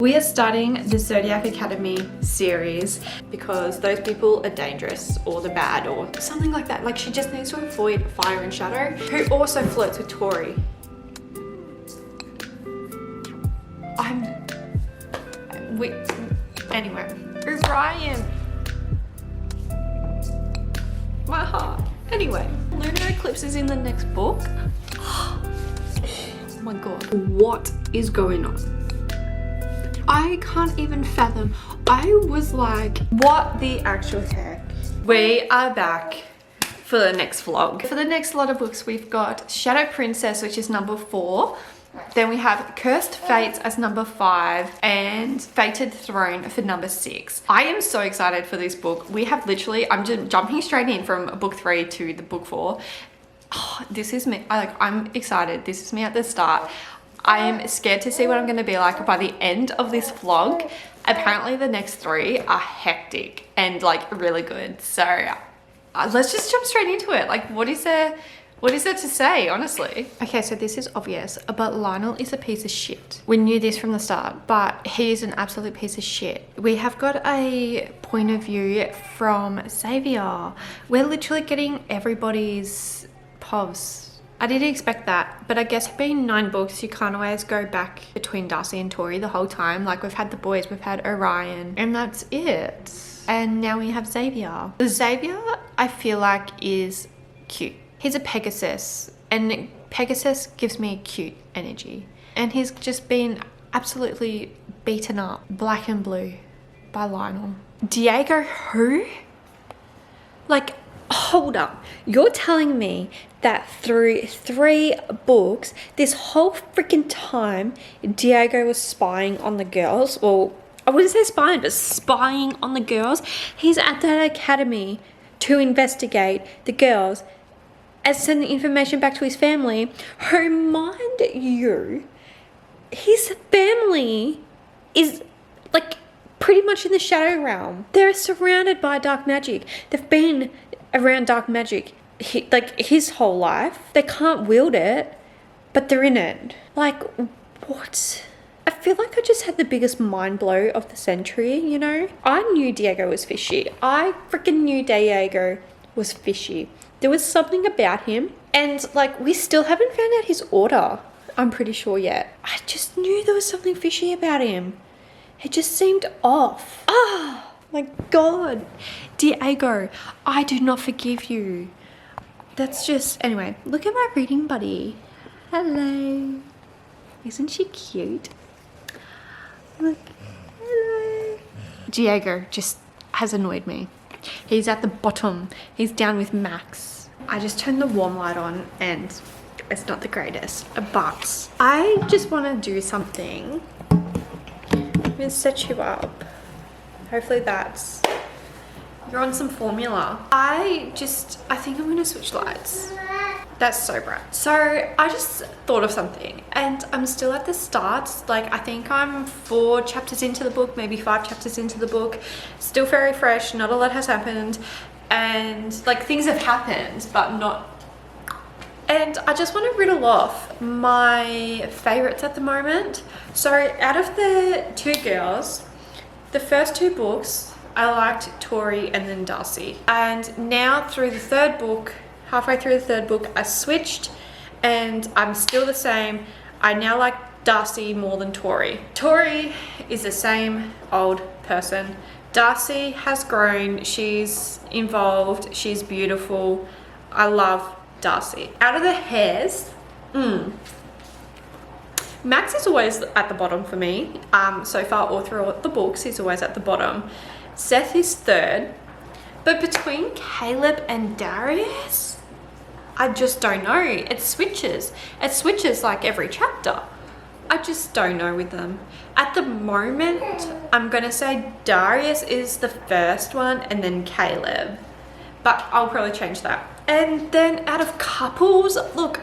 We are starting the Zodiac Academy series because those people are dangerous or they're bad or something like that. Like, she just needs to avoid Fire and Shadow, who also flirts with Tori. Anyway, Orion. My heart. Anyway, lunar eclipse is in the next book. Oh my god, what is going on? I can't even fathom. I was like, what the actual heck? We are back for the next vlog. For the next lot of books, we've got Shadow Princess, which is number 4. Then we have Cursed Fates as number 5 and Fated Throne for number 6. I am so excited for this book. We have literally, I'm just jumping straight in from book 3 to the book 4. Oh, this is me. I'm excited. This is me at the start. I am scared to see what I'm going to be like by the end of this vlog. Apparently the next 3 are hectic and like really good. So let's just jump straight into it. Like, what is there to say, honestly? Okay, so this is obvious, but Lionel is a piece of shit. We knew this from the start, but he is an absolute piece of shit. We have got a point of view from Xavier. We're literally getting everybody's povs. I didn't expect that, but I guess being 9 books, you can't always go back between Darcy and Tori the whole time. Like, we've had the boys, we've had Orion, and that's it. And now we have Xavier. Xavier, I feel like, is cute. He's a Pegasus, and Pegasus gives me cute energy. And he's just been absolutely beaten up, black and blue, by Lionel. Diego who? Like, hold up. You're telling me that through 3 books, this whole freaking time, Diego was spying on the girls? Well, I wouldn't say spying, but spying on the girls. He's at that academy to investigate the girls and send the information back to his family. Who, mind you, his family is like pretty much in the shadow realm. They're surrounded by dark magic. They've been around dark magic like his whole life. They can't wield it, but they're in it. Like, what? I feel like I just had the biggest mind blow of the century, you know? I knew Diego was fishy. I freaking knew Diego was fishy. There was something about him, and like, we still haven't found out his order, I'm pretty sure, yet. I just knew there was something fishy about him. It just seemed off. Oh my god. Diego, I do not forgive you. That's just, anyway, look at my reading buddy. Hello. Isn't she cute? Look, hello. Diego just has annoyed me. He's at the bottom. He's down with Max. I just turned the warm light on and it's not the greatest, but I just want to do something. I'm gonna set you up. Hopefully that's, you're on some formula. I think I'm gonna switch lights. That's so bright. So I just thought of something, and I'm still at the start. Like, I think I'm 4 chapters into the book, maybe 5 chapters into the book. Still very fresh, not a lot has happened. And like, things have happened, but not. And I just want to riddle off my favorites at the moment. So out of the 2 girls, the first 2 books, I liked Tori and then Darcy. And now through the 3rd book, halfway through the 3rd book, I switched and I'm still the same. I now like Darcy more than Tori. Tori is the same old person. Darcy has grown, she's involved, she's beautiful. I love Darcy. Out of the hairs, Max is always at the bottom for me. So far, all through the books, he's always at the bottom. Seth is 3rd. But between Caleb and Darius, I just don't know. It switches. It switches like every chapter. I just don't know with them. At the moment, I'm going to say Darius is the first one and then Caleb. But I'll probably change that. And then out of couples, look,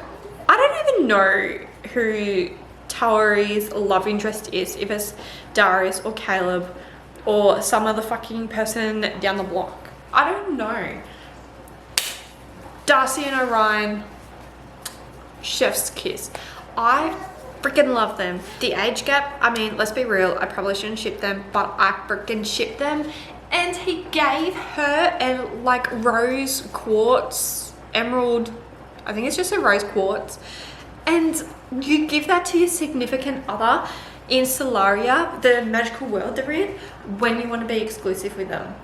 I don't even know who Tori's love interest is, if it's Darius or Caleb or some other fucking person down the block. I don't know. Darcy and Orion, chef's kiss. I freaking love them. The age gap, I mean, let's be real, I probably shouldn't ship them, but I freaking ship them. And he gave her a like rose quartz, emerald, I think it's just a rose quartz. And you give that to your significant other in Solaria, the magical world they're in, when you want to be exclusive with them.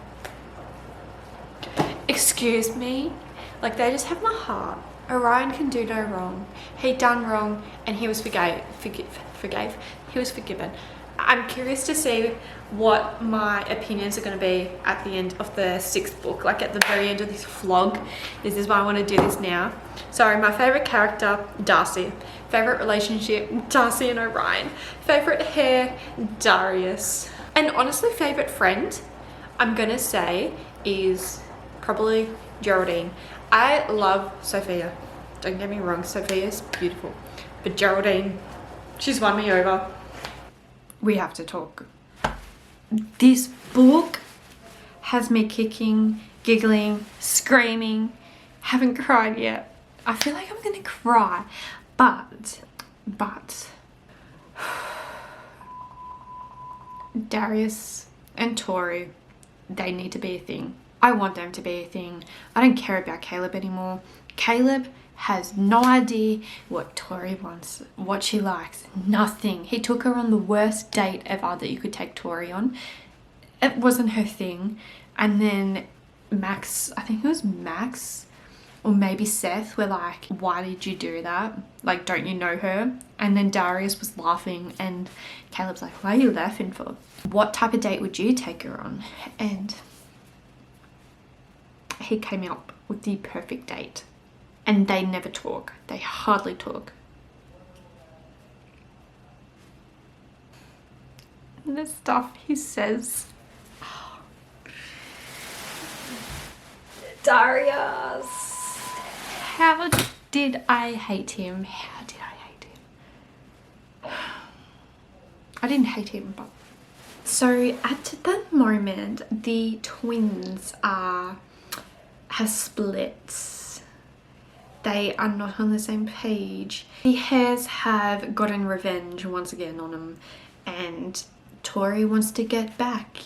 Excuse me? Like, they just have my heart. Orion can do no wrong. He done wrong and he was forgave. He was forgiven. I'm curious to see what my opinions are going to be at the end of the 6th book, like at the very end of this vlog. This is why I want to do this now. So my favorite character, Darcy. Favorite relationship, Darcy and Orion. Favorite hair, Darius. And honestly, favorite friend, I'm going to say, is probably Geraldine. I love Sophia. Don't get me wrong, Sophia's beautiful. But Geraldine, she's won me over. We have to talk. This book has me kicking, giggling, screaming. Haven't cried yet. I feel like I'm gonna cry, but Darius and Tori, they need to be a thing. I want them to be a thing. I don't care about Caleb anymore. Caleb has no idea what Tori wants, what she likes, nothing. He took her on the worst date ever that you could take Tori on. It wasn't her thing. And then Max, I think it was Max or maybe Seth were like, why did you do that? Like, don't you know her? And then Darius was laughing and Caleb's like, why are you laughing for? What type of date would you take her on? And he came up with the perfect date. And they never talk. They hardly talk. And the stuff he says. Darius. How did I hate him? How did I hate him? I didn't hate him, but... So at the moment, the twins have split. They are not on the same page. The Hares have gotten revenge once again on him, and Tori wants to get back.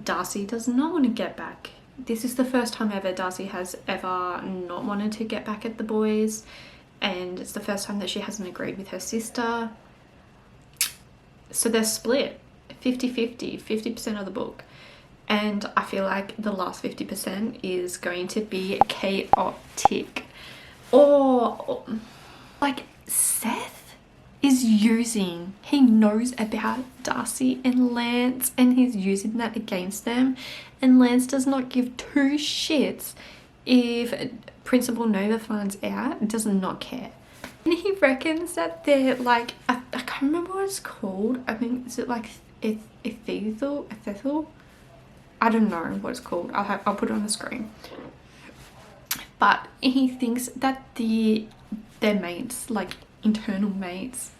Darcy does not want to get back. This is the first time ever Darcy has ever not wanted to get back at the boys, and it's the first time that she hasn't agreed with her sister. So they're split 50-50, 50% of the book. And I feel like the last 50% is going to be chaotic. Or like Seth is using, he knows about Darcy and Lance and he's using that against them, and Lance does not give two shits if Principal Nova finds out, does not care. And he reckons that they're like, I can't remember what it's called. I think, is it like Ethethel? I don't know what it's called. I'll put it on the screen. But he thinks that they're mates, like internal mates,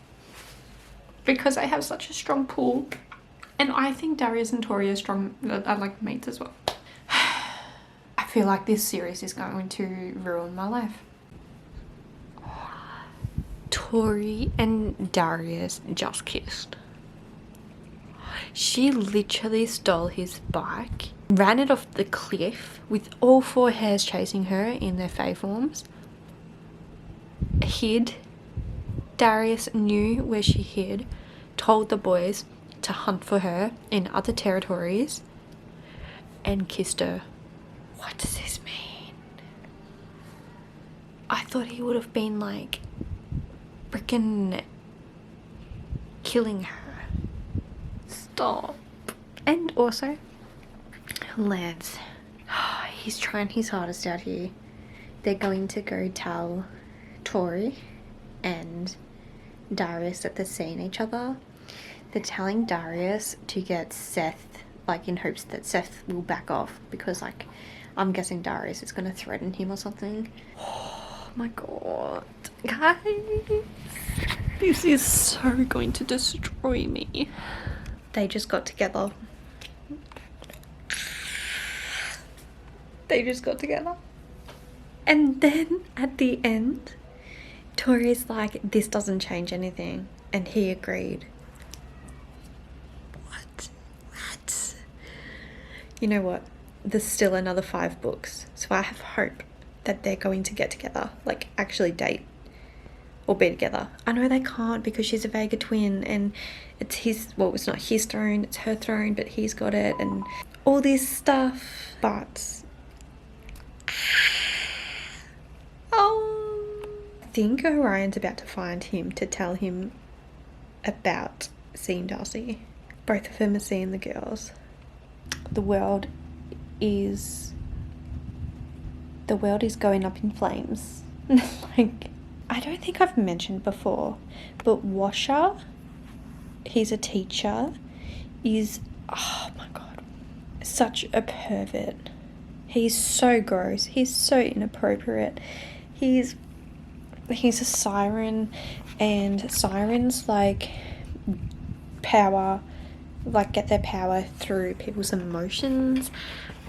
because they have such a strong pull. And I think Darius and Tori are like mates as well. I feel like this series is going to ruin my life. Tori and Darius just kissed. She literally stole his bike, ran it off the cliff with all 4 hares chasing her in their fae forms, hid. Darius knew where she hid, told the boys to hunt for her in other territories, and kissed her. What does this mean? I thought he would have been like freaking killing her. Stop. And also Lance, he's trying his hardest out here. They're going to go tell Tori and Darius that they're seeing each other. They're telling Darius to get Seth, like in hopes that Seth will back off, because like I'm guessing Darius is going to threaten him or something. Oh my god, guys, this is so going to destroy me. They just got together. They just got together. And then at the end, Tori's like, this doesn't change anything. And he agreed. What? You know what? There's still another 5 books. So I have hope that they're going to get together. Like, actually date. Or be together. I know they can't because she's a Vega twin and it's his, well, it's not his throne, it's her throne, but he's got it and all this stuff. But I think Orion's about to find him to tell him about seeing Darcy. Both of them are seeing the girls. The world is going up in flames. Like, I don't think I've mentioned before, but Washer, he's a teacher, is, oh my god, such a pervert. He's so gross. He's so inappropriate. He's a siren, and sirens like power, like get their power through people's emotions,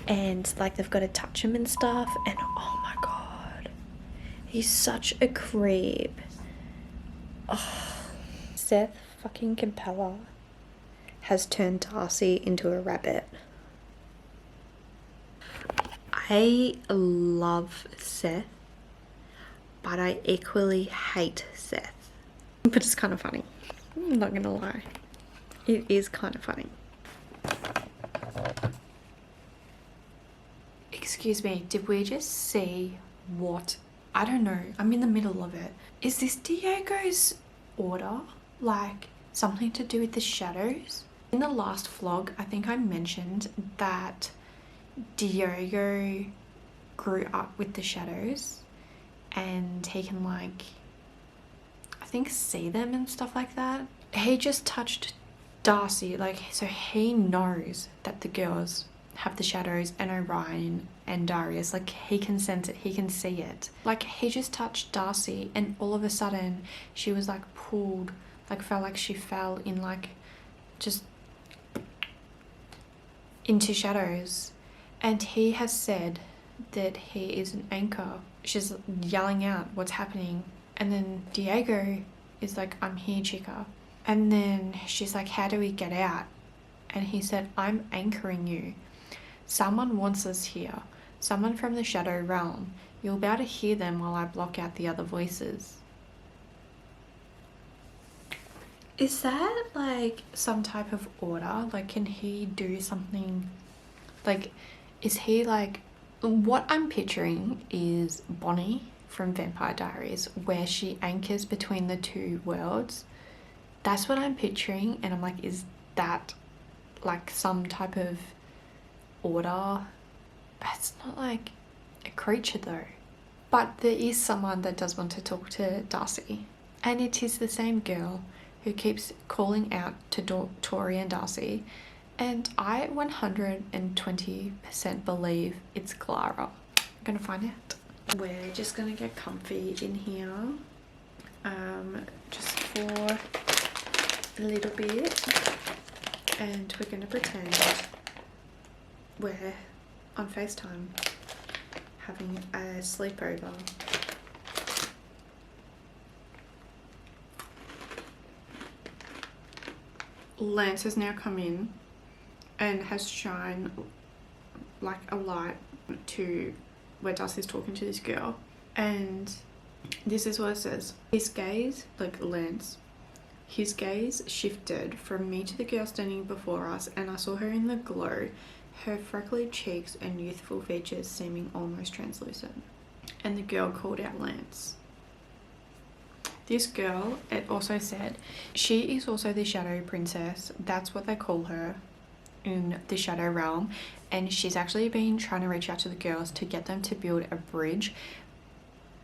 and like they've got to touch them and stuff. And oh my god, he's such a creep. Oh. Seth fucking Capella has turned Darcy into a rabbit. I love Seth, but I equally hate Seth. But it's kind of funny. I'm not gonna lie. It is kind of funny. Excuse me, did we just see what? I don't know. I'm in the middle of it. Is this Diego's order? Like something to do with the shadows? In the last vlog, I think I mentioned that Diego grew up with the shadows and he can, like, I think see them and stuff like that. He just touched Darcy, like, so he knows that the girls have the shadows, and Orion and Darius, like, he can sense it, he can see it. Like, he just touched Darcy and all of a sudden she was like pulled, like felt like she fell in, like, just into shadows. And he has said that he is an anchor. She's yelling out what's happening, and then Diego is like, I'm here, chica. And then she's like, how do we get out? And he said, I'm anchoring you. Someone wants us here. Someone from the shadow realm. You'll be able to hear them while I block out the other voices. Is that like some type of order? Like, can he do something? Like, is he like, what I'm picturing is Bonnie from Vampire Diaries, where she anchors between the two worlds. That's what I'm picturing, and I'm like, is that like some type of order? It's not like a creature though. But there is someone that does want to talk to Darcy, and it is the same girl who keeps calling out to Tori and Darcy, and I 120% believe it's Clara. I'm gonna find out. We're just gonna get comfy in here, just for a little bit, and we're gonna pretend we're on FaceTime having a sleepover. Lance has now come in and has shone like a light to where Darcy's talking to this girl, and this is what it says. His gaze, like Lance, his gaze shifted from me to the girl standing before us, and I saw her in the glow, her freckly cheeks and youthful features seeming almost translucent. And the girl called out Lance. This girl, it also said, she is also the Shadow Princess. That's what they call her in the Shadow Realm. And she's actually been trying to reach out to the girls to get them to build a bridge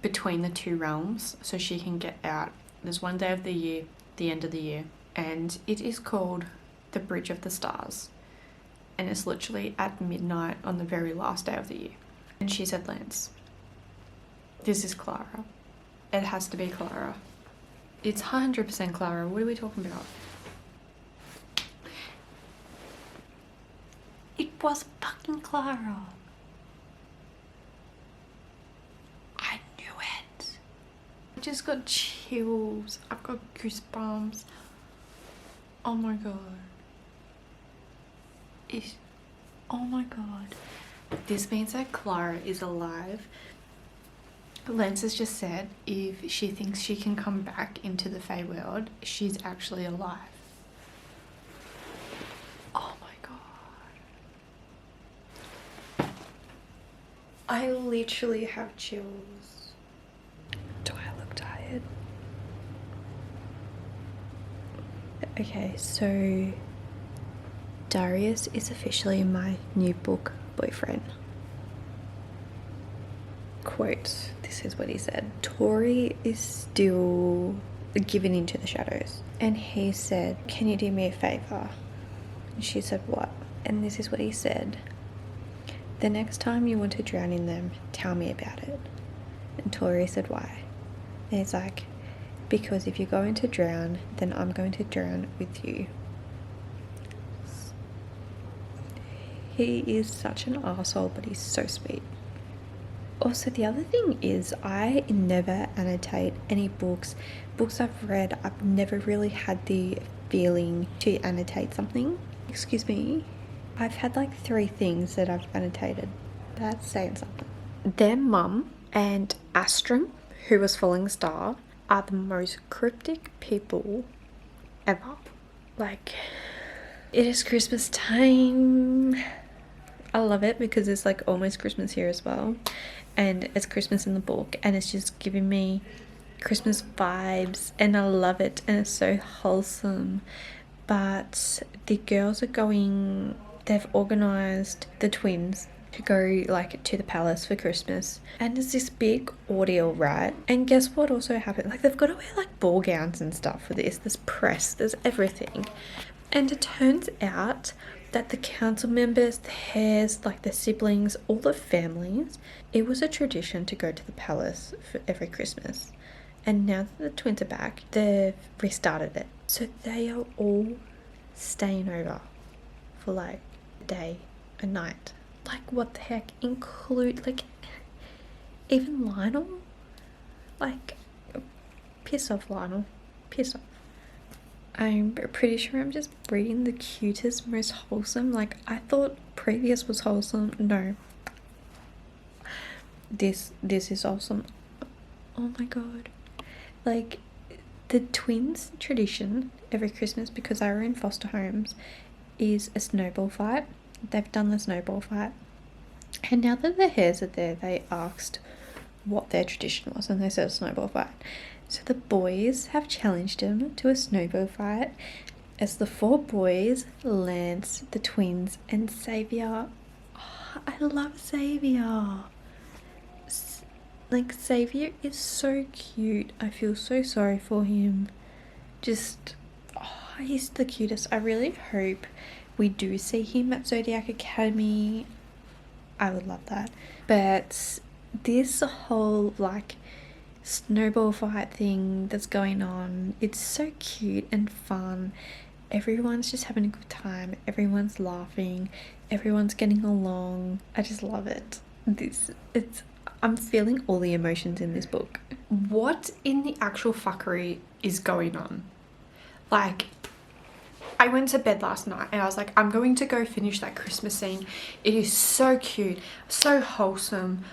between the two realms so she can get out. There's one day of the year, the end of the year, and it is called the Bridge of the Stars. And it's literally at midnight on the very last day of the year. And she said, Lance, this is Clara. It has to be Clara. It's 100% Clara. What are we talking about? It was fucking Clara. I knew it. I just got chills. I've got goosebumps. Oh my god. Oh my god. This means that Clara is alive. Lance has just said if she thinks she can come back into the Fae world, she's actually alive. Oh my god. I literally have chills. Do I look tired? Okay, so Darius is officially my new book boyfriend. Quote, this is what he said. Tori is still giving into the shadows. And he said, can you do me a favour? And she said, what? And this is what he said. The next time you want to drown in them, tell me about it. And Tori said, why? And he's like, because if you're going to drown, then I'm going to drown with you. He is such an arsehole, but he's so sweet. Also, the other thing is I never annotate any books. Books I've read, I've never really had the feeling to annotate something. Excuse me. I've had like 3 things that I've annotated. That's saying something. Their mum and Astrum, who was Falling Star, are the most cryptic people ever. Like, it is Christmas time. I love it because it's like almost Christmas here as well. And it's Christmas in the book, and it's just giving me Christmas vibes, and I love it, and it's so wholesome. But the girls are going, they've organised the twins to go like to the palace for Christmas, and it's this big ordeal, right? And guess what also happened? Like, they've got to wear like ball gowns and stuff for this. There's press, there's everything. And it turns out that the council members, the Hares, like the siblings, all the families, it was a tradition to go to the palace for every Christmas. And now that the twins are back, they've restarted it. So they are all staying over for like a day, a night. Like, what the heck? Include, like, even Lionel? Like, piss off, Lionel. Piss off. I'm pretty sure I'm just reading the cutest, most wholesome. Like, I thought previous was wholesome. No. This is awesome. Oh my god. Like, the twins' tradition every Christmas, because they were in foster homes, is a snowball fight. They've done the snowball fight. And now that the Hares are there, they asked what their tradition was, and they said a snowball fight. So the boys have challenged him to a snowball fight as the 4 boys, Lance, the twins, and Xavier. Oh, I love Xavier. Like, Xavier is so cute. I feel so sorry for him. Just, oh, he's the cutest. I really hope we do see him at Zodiac Academy. I would love that. But this whole, like, snowball fight thing that's going on, it's so cute and fun. Everyone's just having a good time. Everyone's laughing. Everyone's getting along. I just love it. I'm feeling all the emotions in this book. What in the actual fuckery is going on? Like, I went to bed last night and I was like, I'm going to go finish that Christmas scene. It is so cute, so wholesome.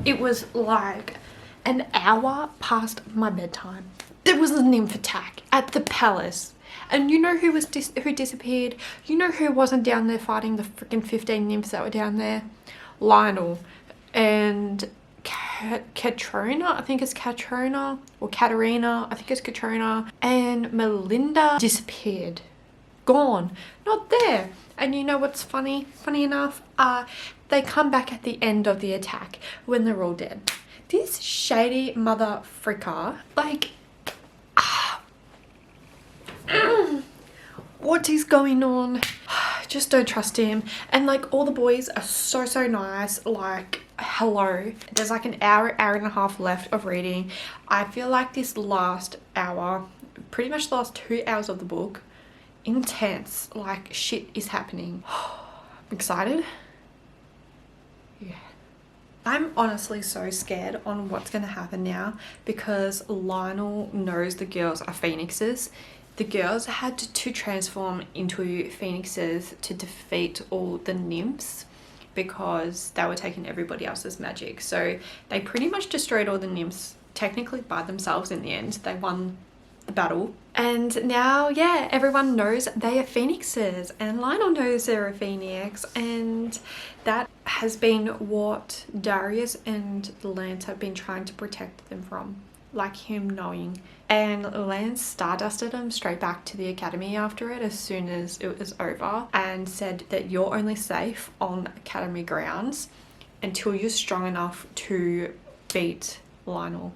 It was like an hour past my bedtime. There was a nymph attack at the palace. And you know who was who disappeared? You know who wasn't down there fighting the freaking 15 nymphs that were down there? Lionel and Katrina, I think it's Katrina, or Katerina, I think it's Katrina, and Melinda disappeared. Gone. Not there. And you know what's funny? Funny enough, they come back at the end of the attack when they're all dead. This shady mother fricker, like, what is going on? Just don't trust him. And like, all the boys are so nice. Like, hello. There's like an hour and a half left of reading. I feel like this last hour, pretty much the last 2 hours of the book, intense. Like, shit is happening. I'm excited. Yeah. I'm honestly so scared on what's going to happen now because Lionel knows the girls are phoenixes. The girls had to transform into phoenixes to defeat all the nymphs because they were taking everybody else's magic. So they pretty much destroyed all the nymphs technically by themselves in the end. They won the battle. And now, yeah, everyone knows they are phoenixes and Lionel knows they're a phoenix, and that has been what Darius and Lance have been trying to protect them from, like him knowing. And Lance stardusted him straight back to the academy after it as soon as it was over and said that you're only safe on academy grounds until you're strong enough to beat Lionel.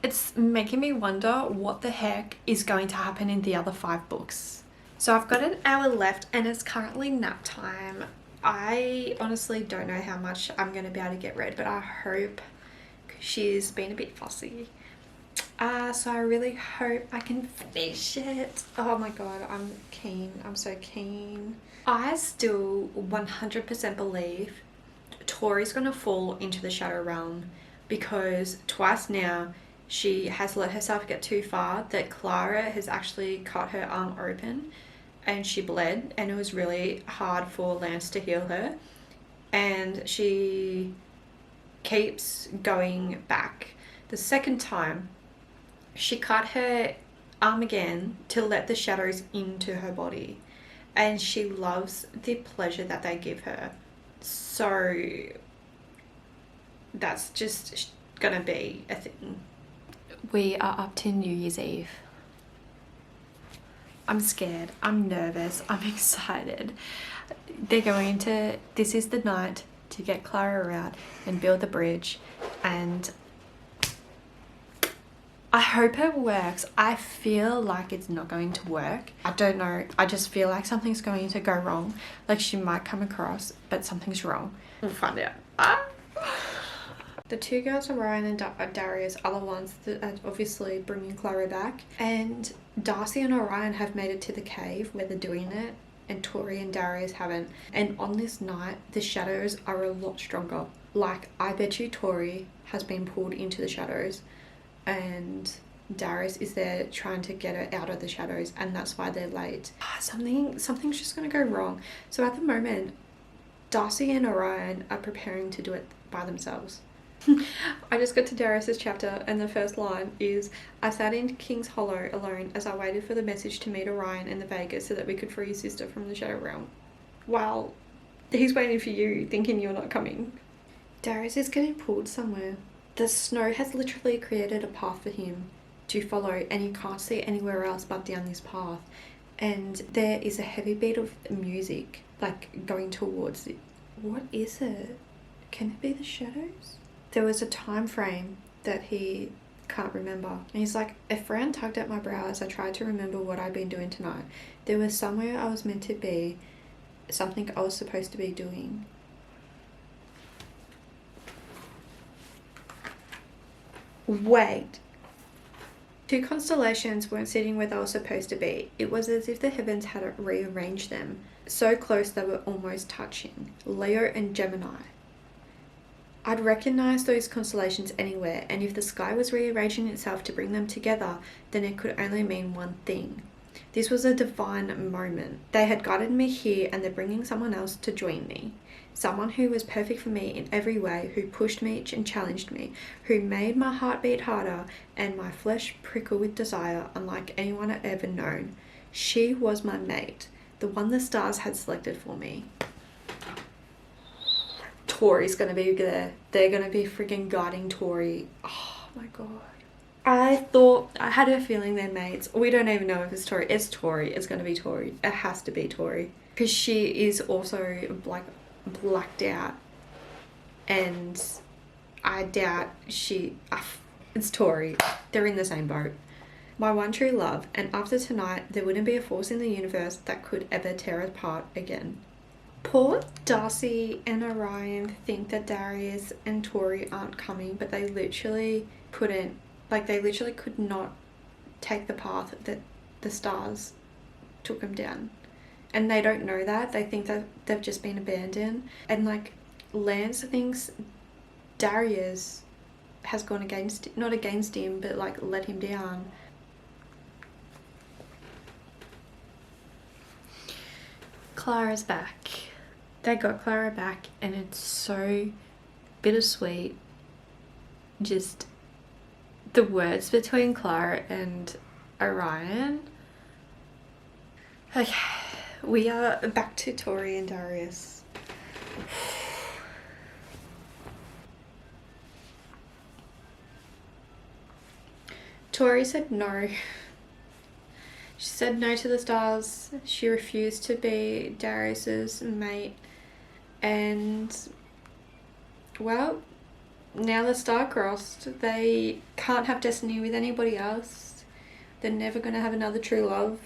It's making me wonder what the heck is going to happen in the other 5 books. So I've got an hour left and it's currently nap time. I honestly don't know how much I'm going to be able to get read, but I hope, because she's been a bit fussy. So I really hope I can finish it. Oh my god, I'm keen. I'm so keen. I still 100% believe Tori's going to fall into the Shadow Realm because twice now she has let herself get too far that Clara has actually cut her arm open and she bled, and it was really hard for Lance to heal her, and she keeps going back. The second time she cut her arm again to let the shadows into her body, and she loves the pleasure that they give her. So that's just gonna be a thing. We are up to New Year's Eve. I'm scared, I'm nervous, I'm excited. They're going to, this is the night to get Clara out and build the bridge, and I hope it works. I feel like it's not going to work. I don't know, I just feel like something's going to go wrong. Like she might come across, but something's wrong. We'll find out. The 2 girls, Orion and Darius, are the ones that are obviously bringing Clara back. And Darcy and Orion have made it to the cave where they're doing it, and Tori and Darius haven't. And on this night, the shadows are a lot stronger. Like, I bet you Tori has been pulled into the shadows and Darius is there trying to get her out of the shadows, and that's why they're late. Something's just gonna go wrong. So at the moment, Darcy and Orion are preparing to do it by themselves. I just got to Darius's chapter and the first line is, I sat in King's Hollow alone as I waited for the message to meet Orion in the Vegas so that we could free your sister from the Shadow Realm. Well, he's waiting for you, thinking you're not coming. Darius is getting pulled somewhere. The snow has literally created a path for him to follow, and you can't see anywhere else but down this path. And there is a heavy beat of music, like going towards it. What is it? Can it be the shadows? There was a time frame that he can't remember. And he's like, a frown tugged at my brow as I tried to remember what I'd been doing tonight. There was somewhere I was meant to be, something I was supposed to be doing. Wait. 2 constellations weren't sitting where they were supposed to be. It was as if the heavens had rearranged them. So close they were almost touching. Leo and Gemini. I'd recognize those constellations anywhere, and if the sky was rearranging itself to bring them together, then it could only mean one thing. This was a divine moment. They had guided me here, and they're bringing someone else to join me. Someone who was perfect for me in every way, who pushed me and challenged me, who made my heart beat harder and my flesh prickle with desire unlike anyone I'd ever known. She was my mate, the one the stars had selected for me. Tori's gonna be there. They're gonna be freaking guiding Tori. Oh my god. I had a feeling they're mates. We don't even know if it's Tori. It's Tori. It's gonna be Tori. It has to be Tori. Because she is also like blacked out. And I doubt it's Tori. They're in the same boat. My one true love. And after tonight, there wouldn't be a force in the universe that could ever tear us apart again. Poor Darcy and Orion think that Darius and Tori aren't coming, but they literally couldn't, like they literally could not take the path that the stars took them down. And they don't know that. They think that they've just been abandoned. And like Lance thinks Darius has gone against, not against him, but like let him down. Clara's back. They got Clara back and it's so bittersweet. Just the words between Clara and Orion. Okay, we are back to Tori and Darius. Tori said no. She said no to the stars. She refused to be Darius's mate. And, well, now the star crossed. They can't have destiny with anybody else. They're never going to have another true love.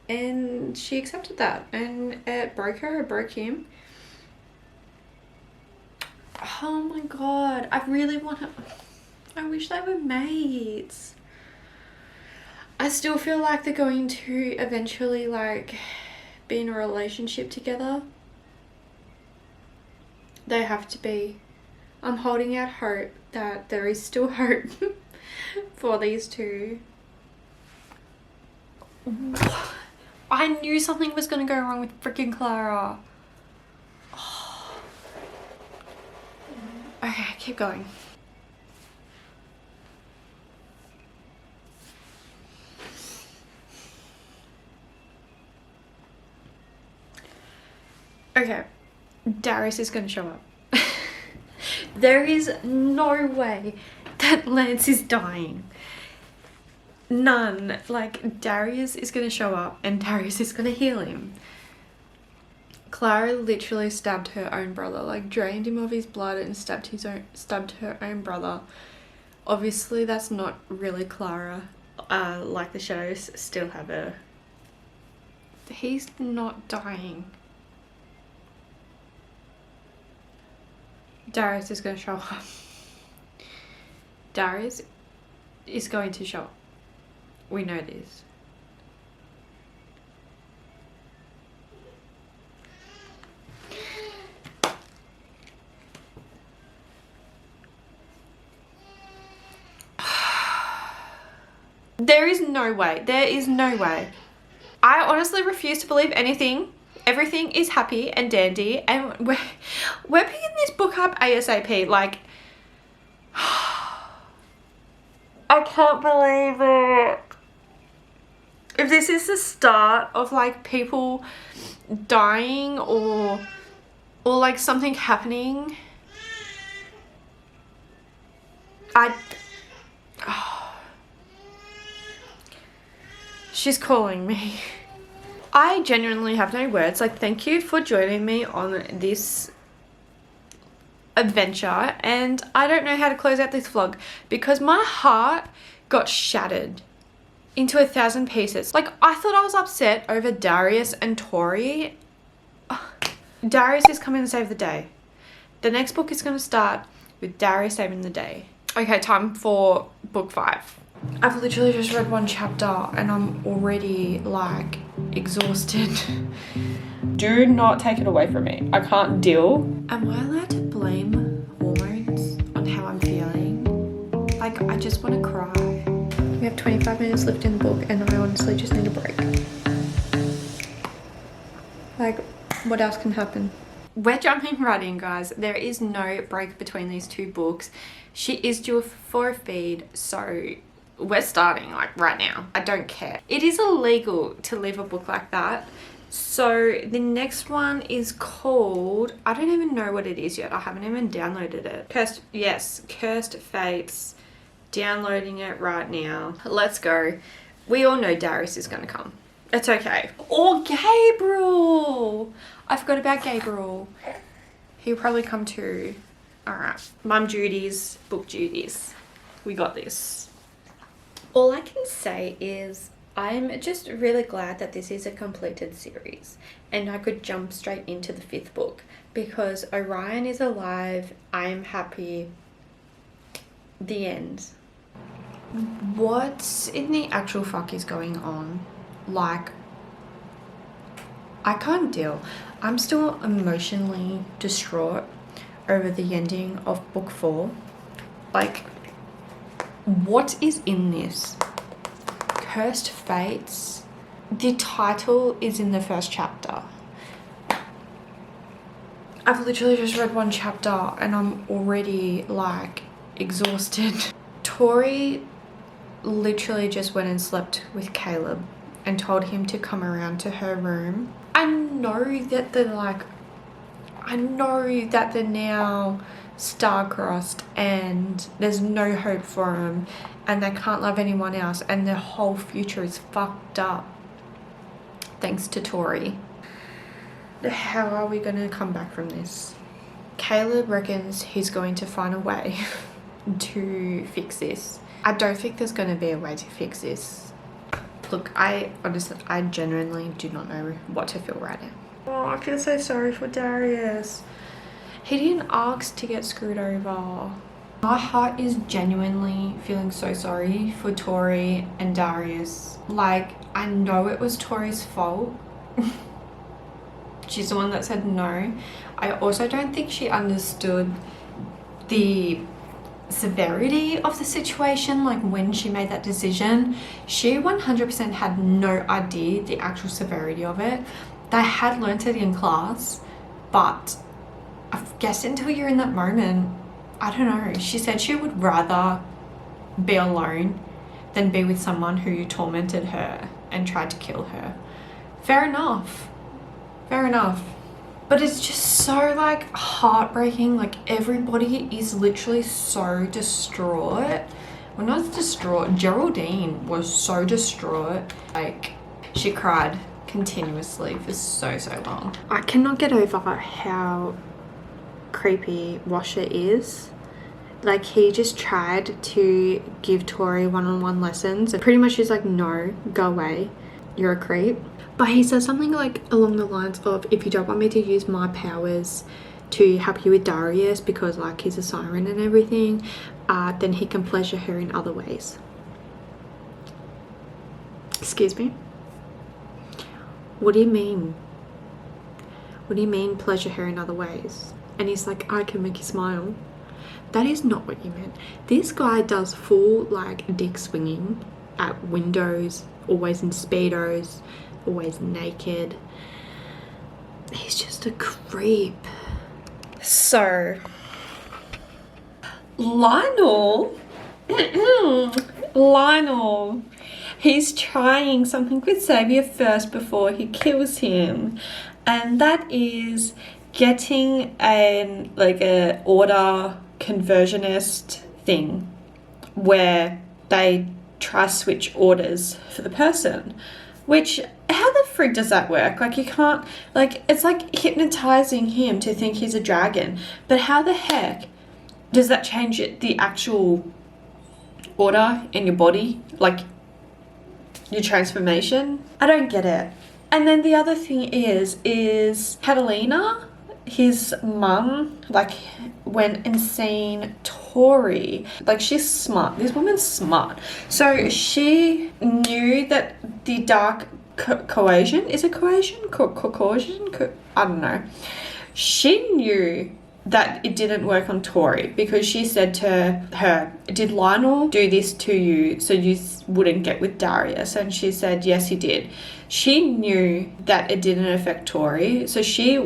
And she accepted that. And it broke her, it broke him. Oh my god. I really want to... I wish they were mates. I still feel like they're going to eventually like be in a relationship together. They have to be. I'm holding out hope that there is still hope for these two. I knew something was going to go wrong with freaking Clara. Oh. Okay, keep going. Okay, Darius is going to show up. There is no way that Lance is dying. None. Like, Darius is going to show up and Darius is going to heal him. Clara literally stabbed her own brother, like drained him of his blood and stabbed her own brother. Obviously, that's not really Clara. Like the shadows still have her. He's not dying. Darius is going to show up. Darius is going to show up. We know this. There is no way. There is no way. I honestly refuse to believe anything. Everything is happy and dandy and we're picking this book up ASAP. Like, I can't believe it. If this is the start of like people dying or like something happening, she's calling me. I genuinely have no words. Like, thank you for joining me on this adventure. And I don't know how to close out this vlog because my heart got shattered into 1,000 pieces. Like, I thought I was upset over Darius and Tori. Darius is coming to save the day. The next book is going to start with Darius saving the day. Okay, time for book 5. I've literally just read one chapter and I'm already like exhausted. Do not take it away from me. I can't deal. Am I allowed to blame hormones on how I'm feeling? Like, I just want to cry. We have 25 minutes left in the book and I honestly just need a break. Like, what else can happen? We're jumping right in, guys. There is no break between these two books. She is due for a feed, so we're starting like right now. I don't care. It is illegal to leave a book like that. So the next one is called, I don't even know what it is yet. I haven't even downloaded it. Cursed Fates. Downloading it right now. Let's go. We all know Darius is gonna come. It's okay. Or Gabriel. I forgot about Gabriel. He'll probably come too. All right. Mum duties, book duties. We got this. All I can say is I'm just really glad that this is a completed series and I could jump straight into the 5th book because Orion is alive. I'm happy. The end. What in the actual fuck is going on? Like, I can't deal. I'm still emotionally distraught over the ending of book 4. Like, what is in this? Cursed Fates. The title is in the first chapter. I've literally just read one chapter and I'm already like exhausted. Tori literally just went and slept with Caleb and told him to come around to her room. I know that they're now star-crossed and there's no hope for them and they can't love anyone else and their whole future is fucked up thanks to Tori. How are we going to come back from this? Caleb reckons he's going to find a way to fix this. I don't think there's going to be a way to fix this. Look, I genuinely do not know what to feel right now. Oh, I feel so sorry for Darius. He didn't ask to get screwed over. My heart is genuinely feeling so sorry for Tori and Darius. Like, I know it was Tori's fault. She's the one that said no. I also don't think she understood the severity of the situation. Like, when she made that decision, she 100% had no idea the actual severity of it. They had learnt it in class, but I guess until you're in that moment, I don't know. She said she would rather be alone than be with someone who tormented her and tried to kill her. Fair enough. Fair enough. But it's just so like heartbreaking. Like, everybody is literally so distraught. When I was distraught, Geraldine was so distraught. Like, she cried continuously for so long. I cannot get over how creepy Washer is. Like, he just tried to give Tori one-on-one lessons and pretty much she's like, no, go away, you're a creep. But he says something like along the lines of, if you don't want me to use my powers to help you with Darius because like he's a siren and everything, then he can pleasure her in other ways. Excuse me? What do you mean? What do you mean pleasure her in other ways? And he's like, I can make you smile. That is not what you meant. This guy does full like dick swinging at windows, always in Speedos, always naked. He's just a creep. So, Lionel, he's trying something with Xavier first before he kills him, and that is getting an order conversionist thing where they try switch orders for the person. Which, how the frig does that work? Like, you can't, like, it's like hypnotizing him to think he's a dragon. But how the heck does that change the actual order in your body? Like, your transformation? I don't get it. And then the other thing is Catalina, his mum, like, went and seen Tori. Like, she's smart. This woman's smart. So she knew that the dark cohesion, is it cohesion? Cohesion? I don't know. She knew that it didn't work on Tori because she said to her, did Lionel do this to you so you wouldn't get with Darius? And she said, yes, he did. She knew that it didn't affect Tori, so she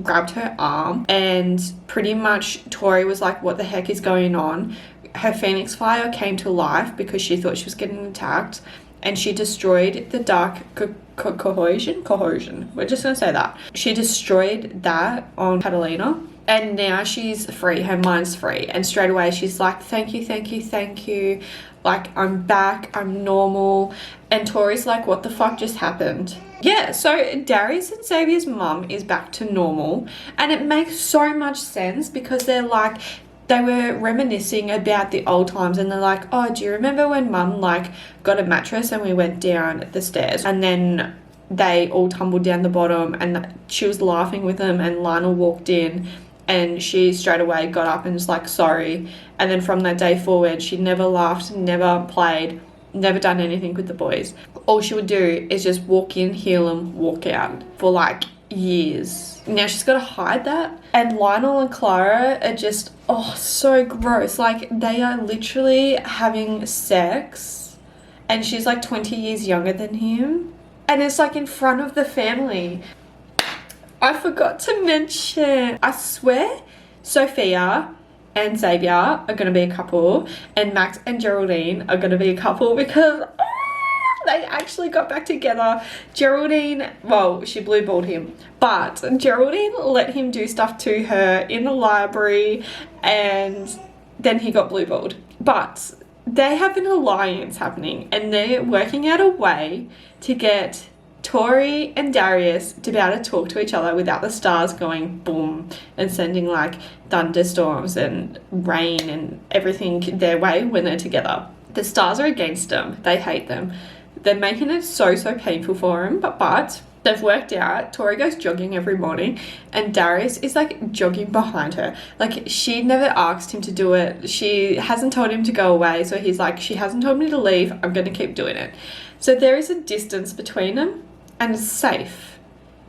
grabbed her arm, and pretty much Tori was like, what the heck is going on? Her Phoenix Fire came to life because she thought she was getting attacked, and she destroyed the dark cohesion. We're just gonna say that. She destroyed that on Catalina, and now she's free. Her mind's free, and straight away she's like, thank you. Like, I'm back, I'm normal. And Tori's like, what the fuck just happened? Yeah, so Darius and Xavier's mum is back to normal. And it makes so much sense because they were reminiscing about the old times, and they're like, oh, do you remember when mum like got a mattress and we went down the stairs and then they all tumbled down the bottom, and she was laughing with them, and Lionel walked in and she straight away got up and was like, sorry. And then from that day forward, she never laughed, never played, never done anything with the boys. All she would do is just walk in, heal them, walk out for like years. Now she's got to hide that. And Lionel and Clara are just, oh, so gross. Like, they are literally having sex and she's like 20 years younger than him. And it's like in front of the family. I forgot to mention, I swear Sophia and Xavier are going to be a couple and Max and Geraldine are going to be a couple because they actually got back together. Geraldine, well, she blue-balled him, but Geraldine let him do stuff to her in the library and then he got blue-balled. But they have an alliance happening and they're working out a way to get Tori and Darius to be able to talk to each other without the stars going boom and sending like thunderstorms and rain and everything their way when they're together. The stars are against them. They hate them. They're making it so painful for him, but they've worked out. Tori goes jogging every morning and Darius is like jogging behind her. Like, she never asked him to do it. She hasn't told him to go away. So he's like, she hasn't told me to leave. I'm going to keep doing it. So there is a distance between them and it's safe.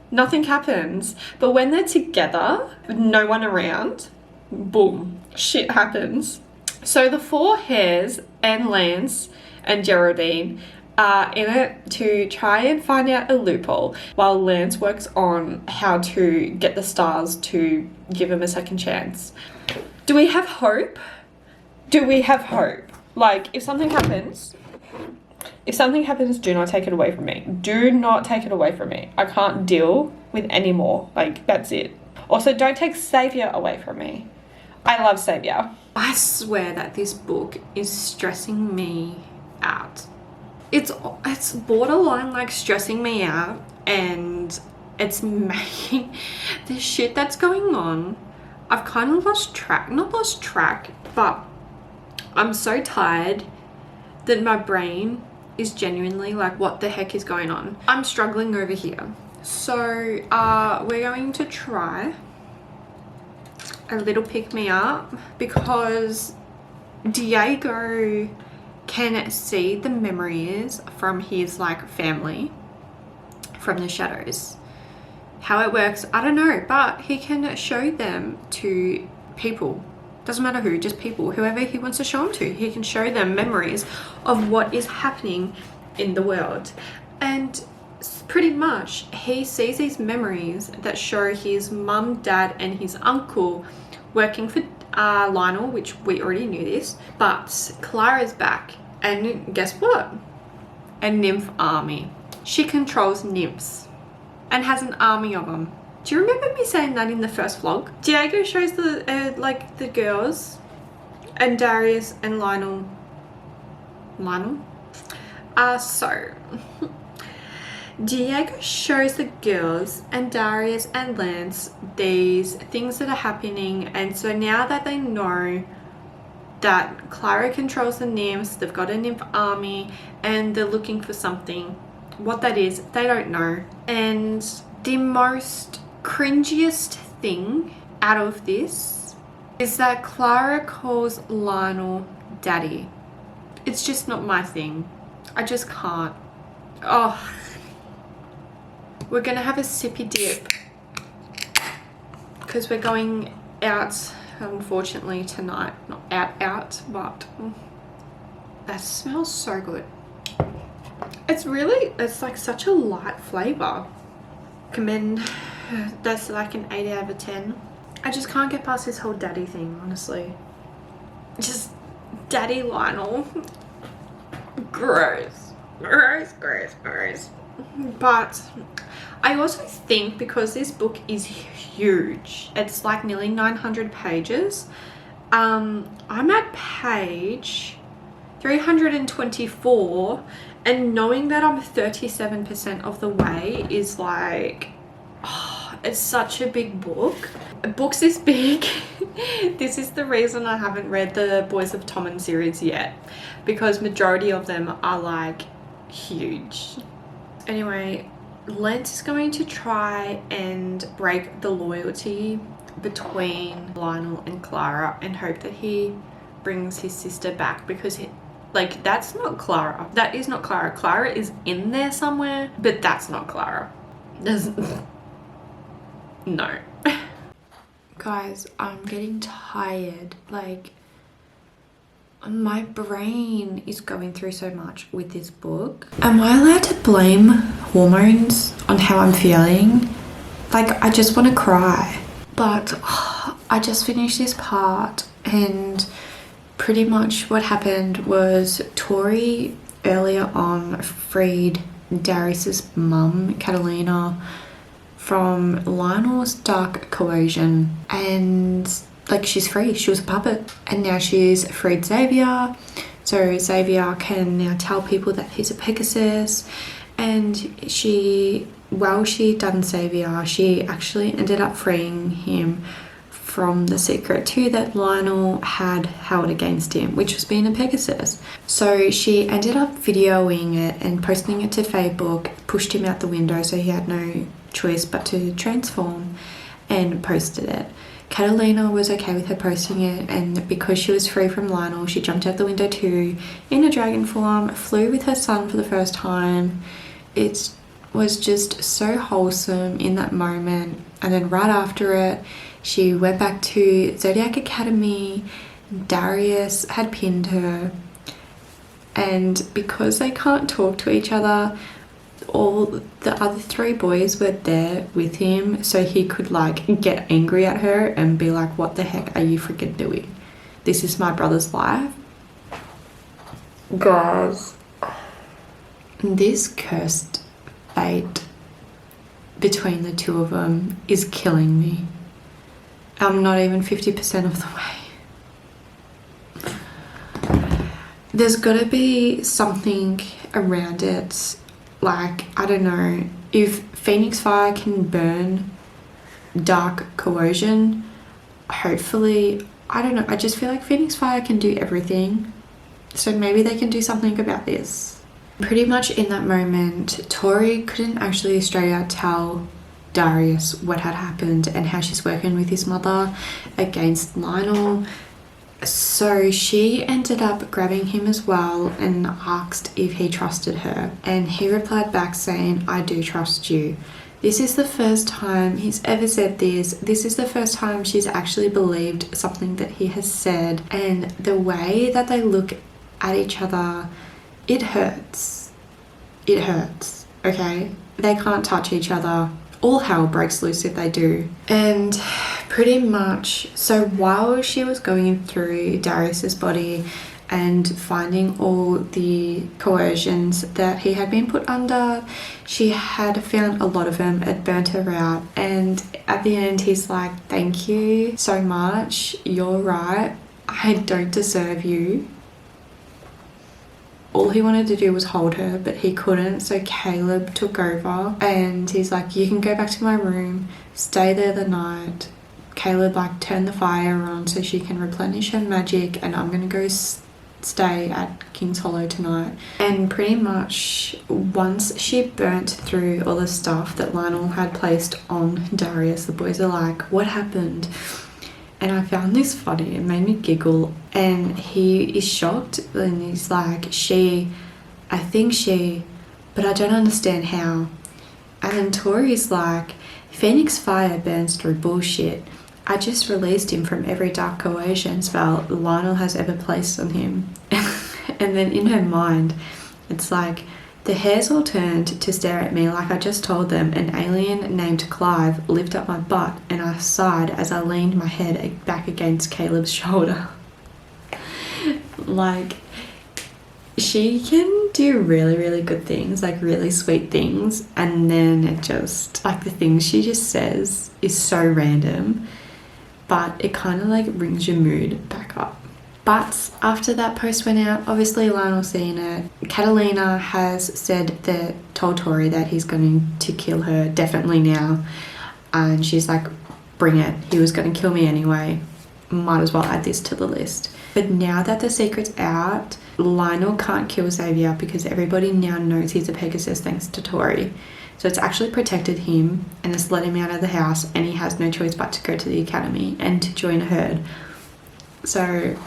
Nothing happens. But when they're together, with no one around, boom, shit happens. So the four Hares and Lance and Geraldine are in it to try and find out a loophole while Lance works on how to get the stars to give him a second chance. Do we have hope? Do we have hope? Like, if something happens, do not take it away from me. Do not take it away from me. I can't deal with any more. Like, that's it. Also, don't take Xavier away from me. I love Xavier. I swear that this book is stressing me out. It's borderline like stressing me out, and it's making the shit that's going on. I've kind of not lost track, but I'm so tired that my brain is genuinely like, what the heck is going on? I'm struggling over here. So we're going to try a little pick me up because Diego can see the memories from his like family from the shadows. How it works, I don't know, but he can show them to people. Doesn't matter who, just people, whoever he wants to show them to. He can show them memories of what is happening in the world. And pretty much he sees these memories that show his mum, dad and his uncle working for Lionel, which we already knew this, but Clara's back, and guess what? A nymph army. She controls nymphs and has an army of them. Do you remember me saying that in the first vlog? Diego shows the like the girls and Darius and Lionel. So Diego shows the girls and Darius and Lance these things that are happening, and so now that they know that Clara controls the nymphs, they've got a nymph army and they're looking for something. What that is, they don't know. And the most cringiest thing out of this is that Clara calls Lionel daddy. It's just not my thing. I just can't. Oh. We're gonna have a sippy dip because we're going out, unfortunately, tonight. Not out, but that smells so good. It's like such a light flavor. Commend. That's like an 8 out of 10. I just can't get past this whole daddy thing, honestly. Just daddy Lionel. Gross. But I also think because this book is huge, it's like nearly 900 pages. I'm at page 324, and knowing that I'm 37% of the way is like, oh, it's such a big book. Books this big. This is the reason I haven't read the Boys of Tommen series yet, because majority of them are like huge. Anyway, Lance is going to try and break the loyalty between Lionel and Clara and hope that he brings his sister back, because like, that's not Clara. That is not Clara. Clara is in there somewhere, but that's not Clara. No. Guys, I'm getting tired. Like, my brain is going through so much with this book. Am I allowed to blame hormones on how I'm feeling? Like, I just want to cry. But I just finished this part, and pretty much what happened was Tori earlier on freed Darius's mum, Catalina, from Lionel's dark coercion, and like, she's free. She was a puppet, and now she's freed Xavier. So Xavier can now tell people that he's a Pegasus, and while she'd done Xavier, she actually ended up freeing him from the secret too that Lionel had held against him, which was being a Pegasus. So she ended up videoing it and posting it to Facebook, pushed him out the window, so he had no choice but to transform, and posted it. Catalina was okay with her posting it, and because she was free from Lionel, she jumped out the window too in a dragon form, flew with her son for the first time. It was just so wholesome in that moment. And then right after it, she went back to Zodiac Academy. Darius had pinned her, and because they can't talk to each other, all the other 3 boys were there with him, so he could like get angry at her and be like, what the heck are you freaking doing? This is my brother's life. Guys, this cursed fate between the two of them is killing me. I'm not even 50% of the way. There's gotta be something around it. Like, I don't know, if Phoenix Fire can burn dark coercion, hopefully, I don't know, I just feel like Phoenix Fire can do everything. So maybe they can do something about this. Pretty much in that moment, Tori couldn't actually straight out tell Darius what had happened and how she's working with his mother against Lionel. So she ended up grabbing him as well and asked if he trusted her, and he replied back saying, I do trust you. This is the first time he's ever said this. This is the first time she's actually believed something that he has said, and the way that they look at each other, it hurts. It hurts, okay? They can't touch each other. All hell breaks loose if they do. And pretty much, so while she was going through Darius's body and finding all the coercions that he had been put under, she had found a lot of them. It burnt her out, and at the end he's like, thank you so much, you're right, I don't deserve you. All he wanted to do was hold her, but he couldn't, so Caleb took over, and he's like, you can go back to my room, stay there the night. Caleb like turned the fire on so she can replenish her magic, and I'm gonna go stay at King's Hollow tonight. And pretty much once she burnt through all the stuff that Lionel had placed on Darius, the boys are like, what happened? And I found this funny, it made me giggle, and he is shocked, and he's like, I think she, but I don't understand how. And then Tori's like, Phoenix Fire burns through bullshit. I just released him from every dark coercion spell Lionel has ever placed on him. And then in her mind, it's like, the hairs all turned to stare at me like I just told them an alien named Clive lived up my butt, and I sighed as I leaned my head back against Caleb's shoulder. Like, she can do really, really good things, like really sweet things, and then it just, like, the things she just says is so random, but it kind of like brings your mood back up. But after that post went out, obviously Lionel's seen it. Catalina has told Tori that he's going to kill her definitely now. And she's like, bring it. He was going to kill me anyway. Might as well add this to the list. But now that the secret's out, Lionel can't kill Xavier because everybody now knows he's a Pegasus thanks to Tori. So it's actually protected him and it's let him out of the house, and he has no choice but to go to the academy and to join a herd. So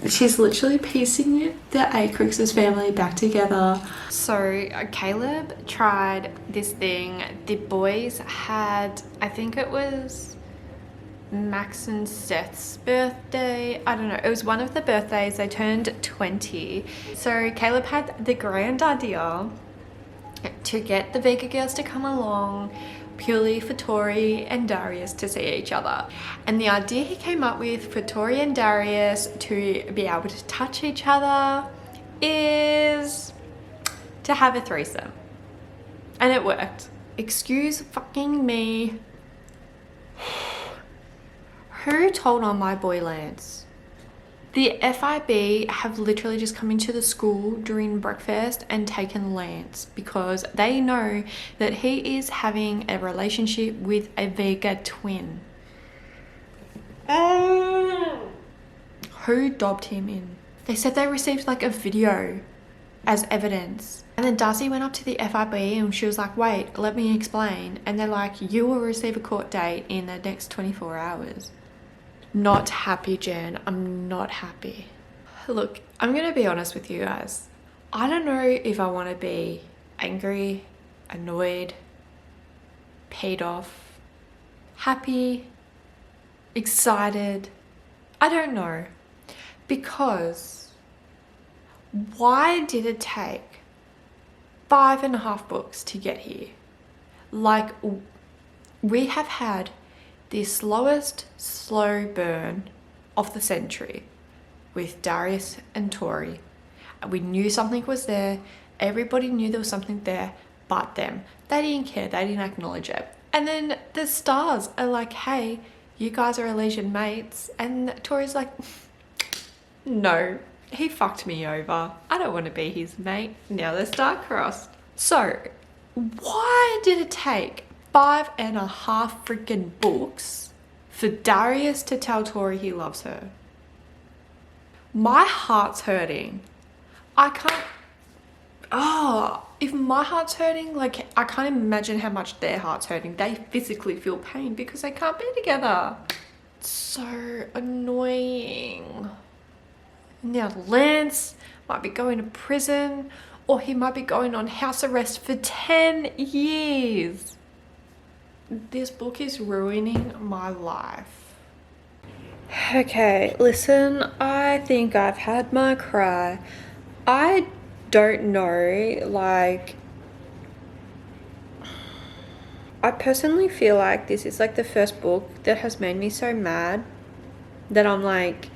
She's literally piecing the Acrix's family back together. So Caleb tried this thing. The boys had, I think it was Max and Seth's birthday. I don't know. It was one of the birthdays. They turned 20. So Caleb had the grand idea to get the Vega girls to come along purely for Tori and Darius to see each other. And the idea he came up with for Tori and Darius to be able to touch each other is to have a threesome. And it worked. Excuse fucking me. Who told on my boy Lance? The FIB have literally just come into the school during breakfast and taken Lance because they know that he is having a relationship with a Vega twin. Who dobbed him in? They said they received like a video as evidence. And then Darcy went up to the FIB and she was like, wait, let me explain. And they're like, you will receive a court date in the next 24 hours. Not happy, Jen. I'm not happy. Look, I'm gonna be honest with you guys. I don't know if I want to be angry, annoyed, paid off, happy, excited. I don't know. Because why did it take 5.5 books to get here? Like, we have had the slowest slow burn of the century with Darius and Tori. We knew something was there. Everybody knew there was something there but them. They didn't care. They didn't acknowledge it. And then the stars are like, hey, you guys are Elysian mates. And Tori's like, no, he fucked me over. I don't want to be his mate. Now they're star-crossed. So why did it take 5.5 freaking books for Darius to tell Tori he loves her? My heart's hurting. I can't, if my heart's hurting, like I can't imagine how much their heart's hurting. They physically feel pain because they can't be together. It's so annoying. Now Lance might be going to prison or he might be going on house arrest for 10 years. This book is ruining my life. Okay, listen, I think I've had my cry. I don't know, like, I personally feel like this is like the first book that has made me so mad that I'm like,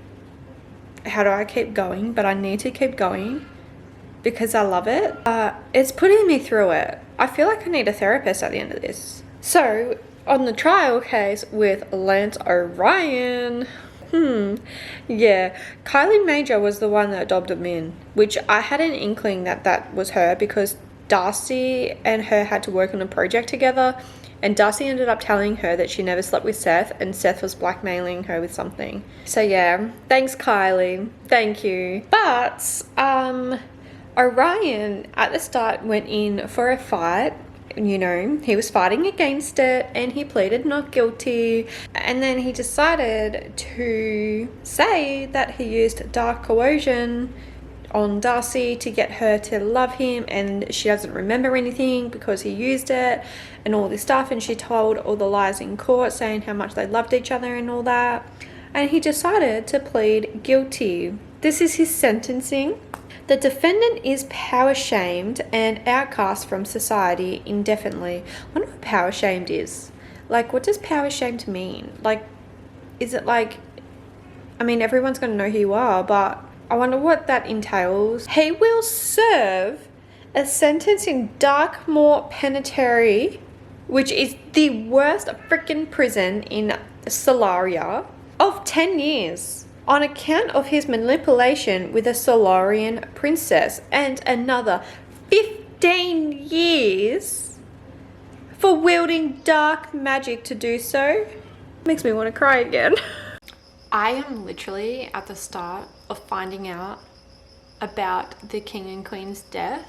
how do I keep going? But I need to keep going because I love it. It's putting me through it. I feel like I need a therapist at the end of this. So, on the trial case with Lance Orion, yeah, Kylie Major was the one that dobbed him in, which I had an inkling that that was her because Darcy and her had to work on a project together, and Darcy ended up telling her that she never slept with Seth, and Seth was blackmailing her with something. So yeah, thanks Kylie, thank you. But, Orion at the start went in for a fight. You know, he was fighting against it and he pleaded not guilty, and then he decided to say that he used dark coercion on Darcy to get her to love him, and she doesn't remember anything because he used it and all this stuff, and she told all the lies in court saying how much they loved each other and all that, and he decided to plead guilty. This is his sentencing. The defendant is power shamed and outcast from society indefinitely. I wonder what power shamed is. Like, what does power shamed mean? Like, is it like, I mean, everyone's going to know who you are, but I wonder what that entails. He will serve a sentence in Darkmoor Penitentiary, which is the worst freaking prison in Solaria, of 10 years. On account of his manipulation with a Solarian princess, and another 15 years for wielding dark magic to do so. Makes me want to cry again. I am literally at the start of finding out about the king and queen's death,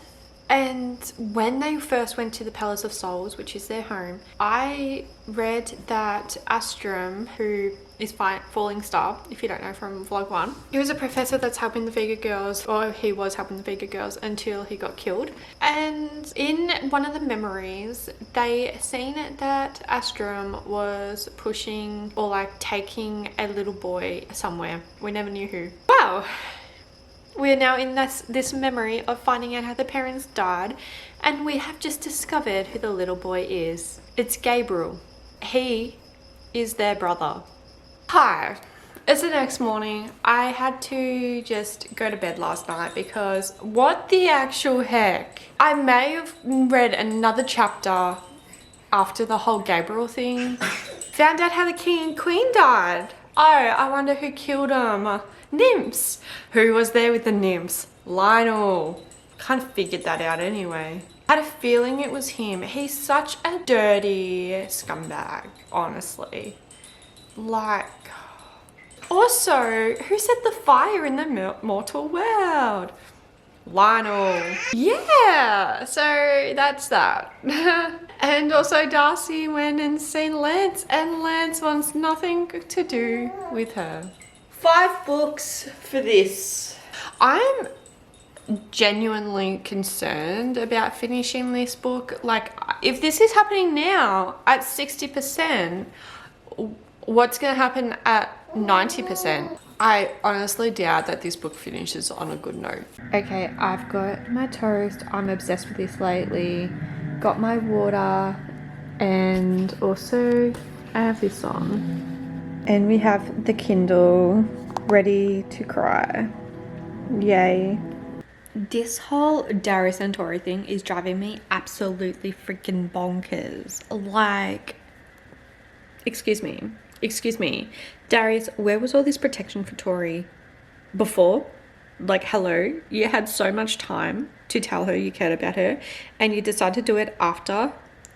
And when they first went to the Palace of Souls, which is their home, I read that Astrum, who is Falling Star, if you don't know from vlog 1, he was a professor that's helping the Vega girls, or he was helping the Vega girls until he got killed. And in one of the memories, they seen that Astrum was pushing or like taking a little boy somewhere. We never knew who. Wow. We're now in this memory of finding out how the parents died, and we have just discovered who the little boy is. It's Gabriel. He is their brother. Hi, it's the next morning. I had to just go to bed last night because what the actual heck? I may have read another chapter after the whole Gabriel thing. Found out how the king and queen died. Oh, I wonder who killed them. Nymphs. Who was there with the nymphs? Lionel. Kind of figured that out anyway. Had a feeling it was him. He's such a dirty scumbag, honestly. Like, also, who set the fire in the mortal world? Lionel. Yeah, so that's that. And also Darcy went and seen Lance, and Lance wants nothing to do with her. 5 books for this. I'm genuinely concerned about finishing this book. Like, if this is happening now at 60%, what's gonna happen at 90%? I honestly doubt that this book finishes on a good note. Okay, I've got my toast. I'm obsessed with this lately. Got my water, and also I have this on. And we have the Kindle ready to cry. Yay. This whole Darius and Tori thing is driving me absolutely freaking bonkers. Like, excuse me. Darius, where was all this protection for Tori before? Like, hello, you had so much time to tell her you cared about her, and you decide to do it after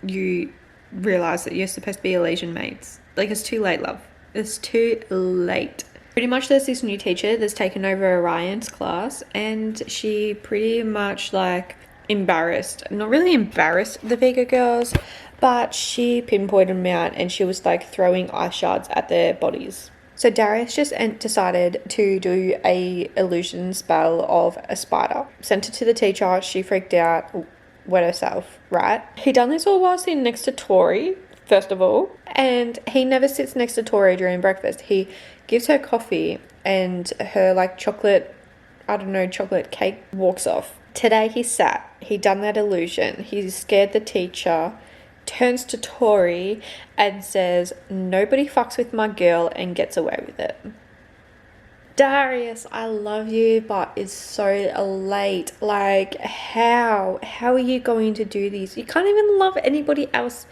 you realize that you're supposed to be Elysian mates. Like, it's too late, love. It's too late. Pretty much there's this new teacher that's taken over Orion's class, and she pretty much like not really embarrassed the Vega girls, but she pinpointed them out, and she was like throwing ice shards at their bodies. So Darius just decided to do a illusion spell of a spider. Sent it to the teacher. She freaked out, wet herself, right? He done this all while sitting next to Tori, first of all, and he never sits next to Tori during breakfast. He gives her coffee and her like chocolate cake, walks off. Today he done that illusion. He scared the teacher, turns to Tori and says, "Nobody fucks with my girl," and gets away with it. Darius, I love you, but it's so late. Like, how are you going to do this? You can't even love anybody else.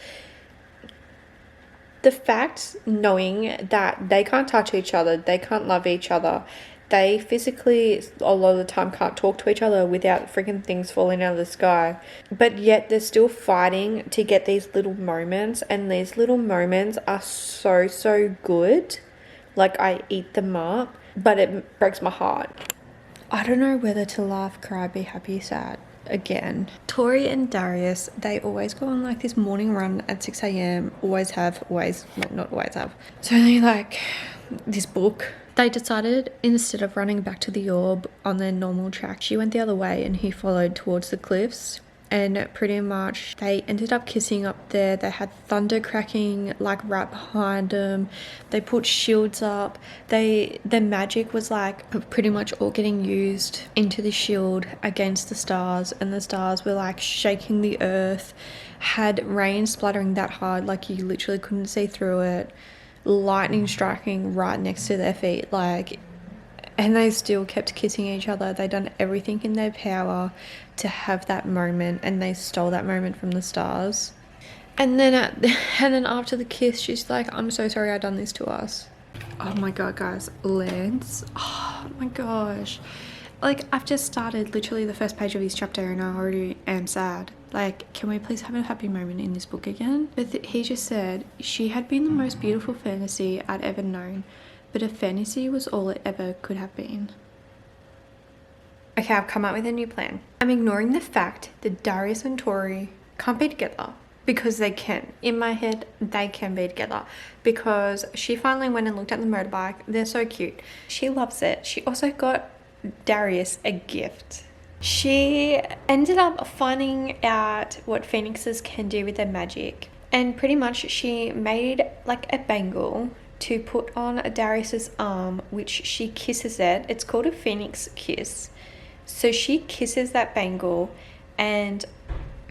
The fact, knowing that they can't touch each other, they can't love each other, they physically a lot of the time can't talk to each other without freaking things falling out of the sky, but yet they're still fighting to get these little moments, and these little moments are so good. Like, I eat them up, but it breaks my heart. I don't know whether to laugh, cry, be happy, sad. Again, Tori and Darius, they always go on like this morning run at 6 a.m. Not always have. So they like this book. They decided instead of running back to the orb on their normal track, she went the other way and he followed towards the cliffs. And pretty much they ended up kissing up there. They had thunder cracking like right behind them. They put shields up. Their magic was like pretty much all getting used into the shield against the stars, and the stars were like shaking the earth. Had rain splattering that hard like you literally couldn't see through it. Lightning striking right next to their feet, like, and they still kept kissing each other. They done everything in their power to have that moment, and they stole that moment from the stars. And then after the kiss, she's like, "I'm so sorry I done this to us." Oh my god, guys, Lance. Oh my gosh. Like, I've just started literally the first page of his chapter and I already am sad. Like, can we please have a happy moment in this book again? But he just said, "She had been the most beautiful fantasy I'd ever known, but a fantasy was all it ever could have been." Okay, I've come up with a new plan. I'm ignoring the fact that Darius and Tori can't be together because they can. In my head, they can be together because she finally went and looked at the motorbike. They're so cute. She loves it. She also got Darius a gift. She ended up finding out what phoenixes can do with their magic, and pretty much she made like a bangle to put on Darius's arm, which she kisses it. It's called a phoenix kiss. So she kisses that bangle and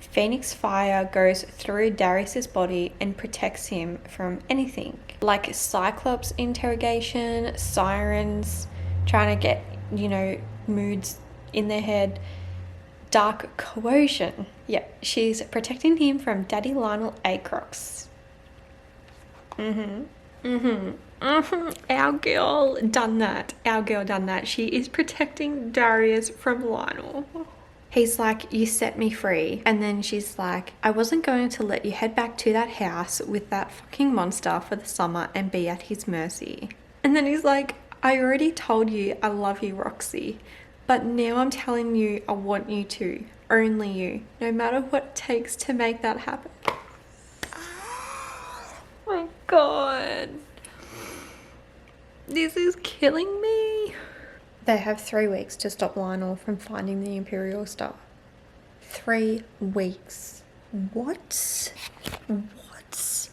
phoenix fire goes through Darius's body and protects him from anything like Cyclops interrogation, sirens trying to get, you know, moods in their head, dark coercion. Yeah, she's protecting him from Daddy Lionel Acrox. Our girl done that. Our girl done that. She is protecting Darius from Lionel. He's like, you set me free. And then she's like, I wasn't going to let you head back to that house with that fucking monster for the summer and be at his mercy. And then he's like, I already told you I love you, Roxy. But now I'm telling you I want you to. Only you. No matter what it takes to make that happen. Oh my God. This is killing me. They have 3 weeks to stop Lionel from finding the Imperial Star. 3 weeks. What? What?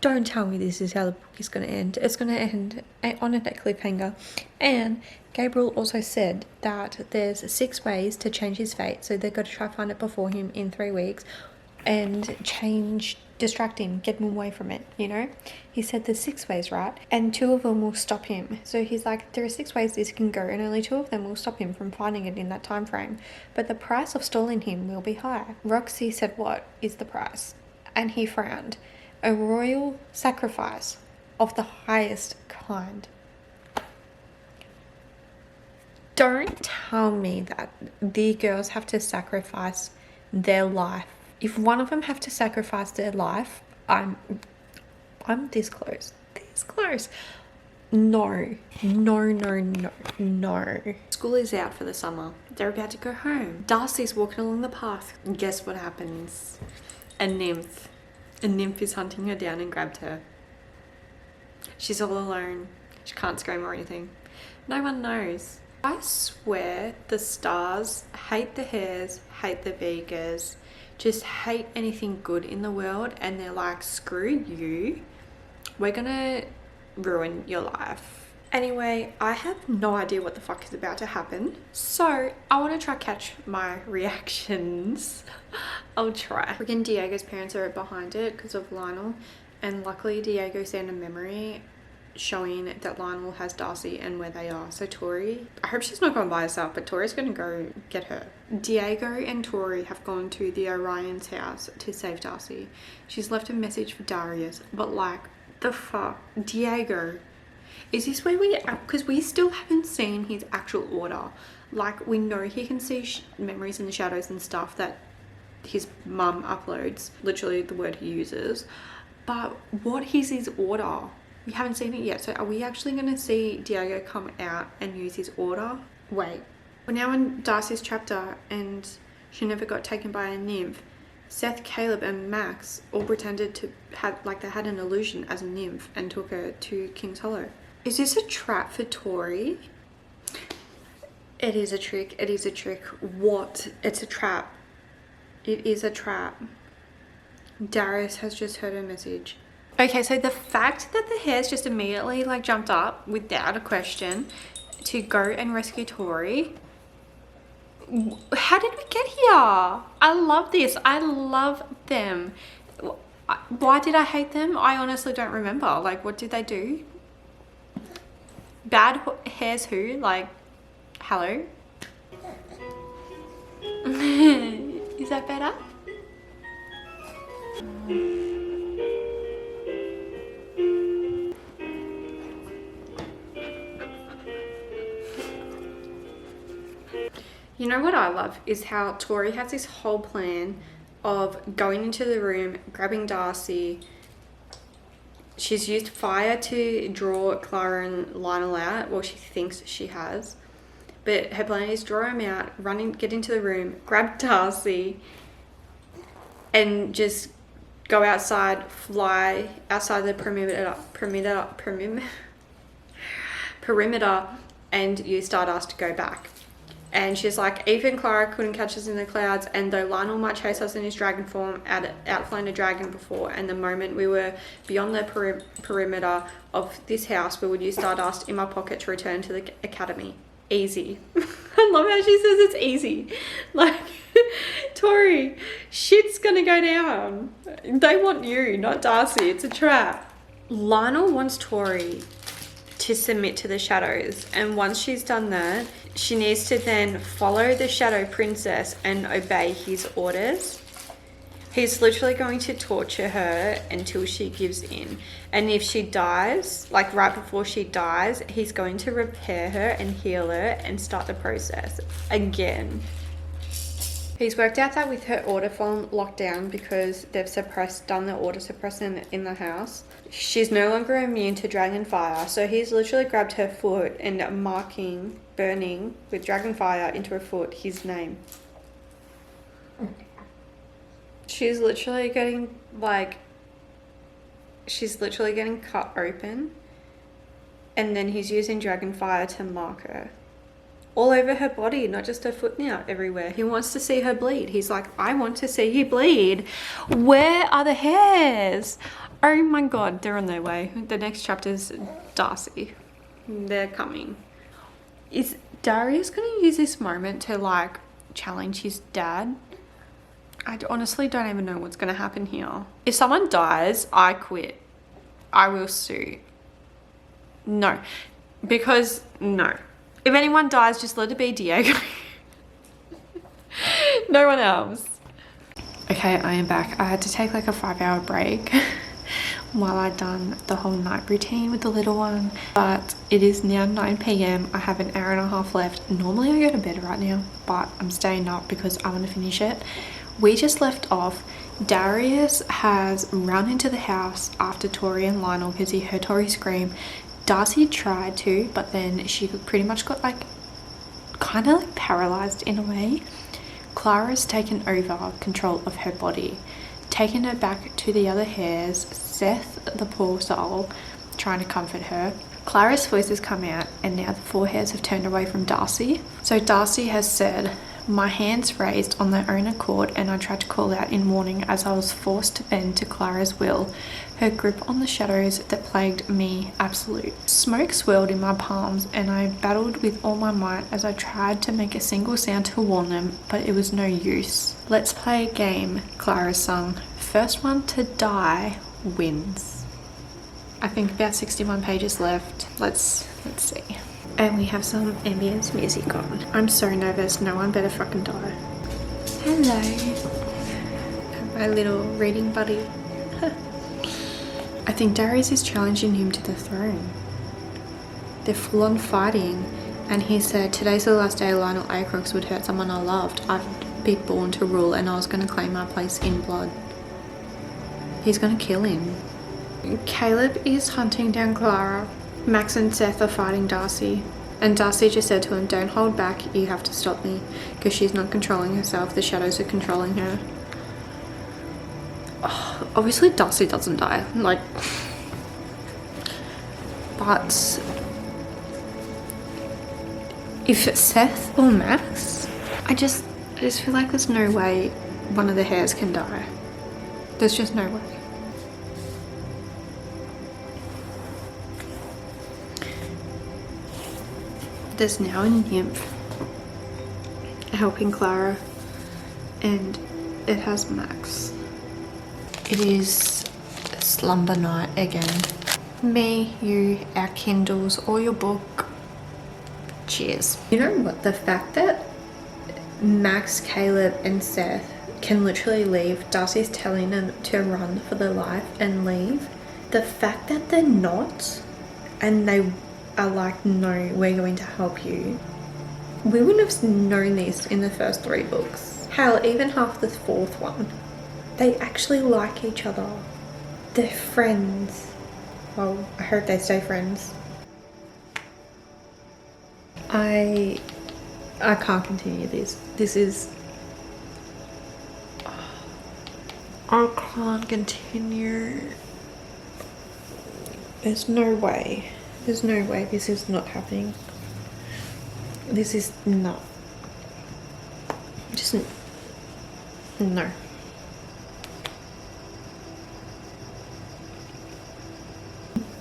Don't tell me this is how the book is going to end. It's going to end on a cliffhanger. And Gabriel also said that there's 6 ways to change his fate. So they've got to try to find it before him in 3 weeks and distract him, get him away from it, you know? He said there's 6 ways, right? And 2 of them will stop him. So he's like, there are 6 ways this can go and only 2 of them will stop him from finding it in that time frame. But the price of stalling him will be high. Roxy said, what is the price? And he frowned. A royal sacrifice of the highest kind. Don't tell me that the girls have to sacrifice their life. If one of them have to sacrifice their life, I'm this close. This close. No. School is out for the summer. They're about to go home. Darcy's walking along the path. And guess what happens? A nymph is hunting her down and grabbed her. She's all alone. She can't scream or anything. No one knows. I swear the stars hate the hares, hate the Vegas, just hate anything good in the world, and they're like, screw you, we're gonna ruin your life. Anyway, I have no idea what the fuck is about to happen, so I want to try catch my reactions. I'll try. Freaking Diego's parents are behind it because of Lionel, and luckily Diego sent a memory showing that Lionel has Darcy and where they are. So Tori, I hope she's not going by herself, but Tori's going to go get her. Diego and Tori have gone to the Orion's house to save Darcy. She's left a message for Darius, but like, the fuck? Diego, is this where we, because we still haven't seen his actual order. Like, we know he can see memories in the shadows and stuff that his mum uploads, literally the word he uses, but what is his order? We haven't seen it yet, so are we actually going to see Diego come out and use his order? Wait. We're now in Darcy's chapter and she never got taken by a nymph. Seth, Caleb and Max all pretended to have, like they had an illusion as a nymph and took her to King's Hollow. Is this a trap for Tori? It is a trick. It is a trick. What? It's a trap. It is a trap. Darius has just heard her message. Okay, so the fact that the hares just immediately like jumped up without a question to go and rescue Tori. How did we get here? I love this. I love them. Why did I hate them? I honestly don't remember. Like, what did they do? Bad hares who? Like, hello? Is that better? You know what I love is how Tori has this whole plan of going into the room, grabbing Darcy. She's used fire to draw Clara and Lionel out, well, she thinks she has. But her plan is draw him out, get into the room, grab Darcy, and just go outside, fly outside the perimeter, and use Stardust to go back. And she's like, even Clara couldn't catch us in the clouds, and though Lionel might chase us in his dragon form, outflown a dragon before, and the moment we were beyond the perimeter of this house, we would use Stardust in my pocket to return to the academy. Easy. I love how she says it's easy. Like, Tori, shit's gonna go down. They want you, not Darcy. It's a trap. Lionel wants Tori to submit to the shadows, and once she's done that, she needs to then follow the Shadow Princess and obey his orders. He's literally going to torture her until she gives in, and if she dies, like right before she dies, he's going to repair her and heal her and start the process again. He's worked out that with her order form locked down, because they've done the order suppressing in the house, she's no longer immune to dragon fire. So he's literally grabbed her foot and burning with dragon fire into her foot his name. She's literally getting cut open, and then he's using dragon fire to mark her all over her body, not just her foot now, everywhere. He wants to see her bleed. He's like, I want to see you bleed. Where are the hairs? Oh my god, they're on their way. The next chapter's Darcy. They're coming. Is Darius gonna use this moment to like challenge his dad? I honestly don't even know what's gonna happen here. If someone dies, I quit. I will sue. No, because no. If anyone dies, just let it be Diego. No one else. Okay, I am back. I had to take like a 5-hour break while I'd done the whole night routine with the little one. But it is now 9 p.m. I have an hour and a half left. Normally I go to bed right now, but I'm staying up because I want to finish it. We just left off. Darius has run into the house after Tori and Lionel because he heard Tori scream. Darcy tried to, but then she pretty much got like kind of like paralyzed in a way. Clara's taken over control of her body, taken her back to the other hares. Seth, the poor soul, trying to comfort her. Clara's voice has come out, and now the 4 hares have turned away from Darcy. So Darcy has said, my hands raised on their own accord, and I tried to call out in warning as I was forced to bend to Clara's will. Her grip on the shadows that plagued me absolute. Smoke swirled in my palms, and I battled with all my might as I tried to make a single sound to warn them, but it was no use. Let's play a game, Clara sung. First one to die wins. I think about 61 pages left. Let's see. And we have some ambience music on. I'm so nervous, no one better fucking die. Hello. My little reading buddy. I think Darius is challenging him to the throne. They're full on fighting, and he said, today's the last day Lionel Acrox would hurt someone I loved. I'd be born to rule, and I was going to claim my place in blood. He's going to kill him. Caleb is hunting down Clara. Max and Seth are fighting Darcy, and Darcy just said to him, don't hold back, you have to stop me, because she's not controlling herself, the shadows are controlling her. Oh, obviously Darcy doesn't die, like, but if it's Seth or Max, I just feel like there's no way one of the hares can die. There's just no way. There's now a nymph helping Clara, and it has Max. It is slumber night again. Me, you, our Kindles, or your book. Cheers. You know what? The fact that Max, Caleb, and Seth can literally leave. Darcy's telling them to run for their life and leave. The fact that they're not, and they are like, no, we're going to help you. We wouldn't have known this in the first 3 books. Hell, even half the 4th one. They actually like each other. They're friends. Well, I hope they stay friends. I I can't continue this. This is... I can't continue. There's no way. There's no way this is not happening. This is not. Just no.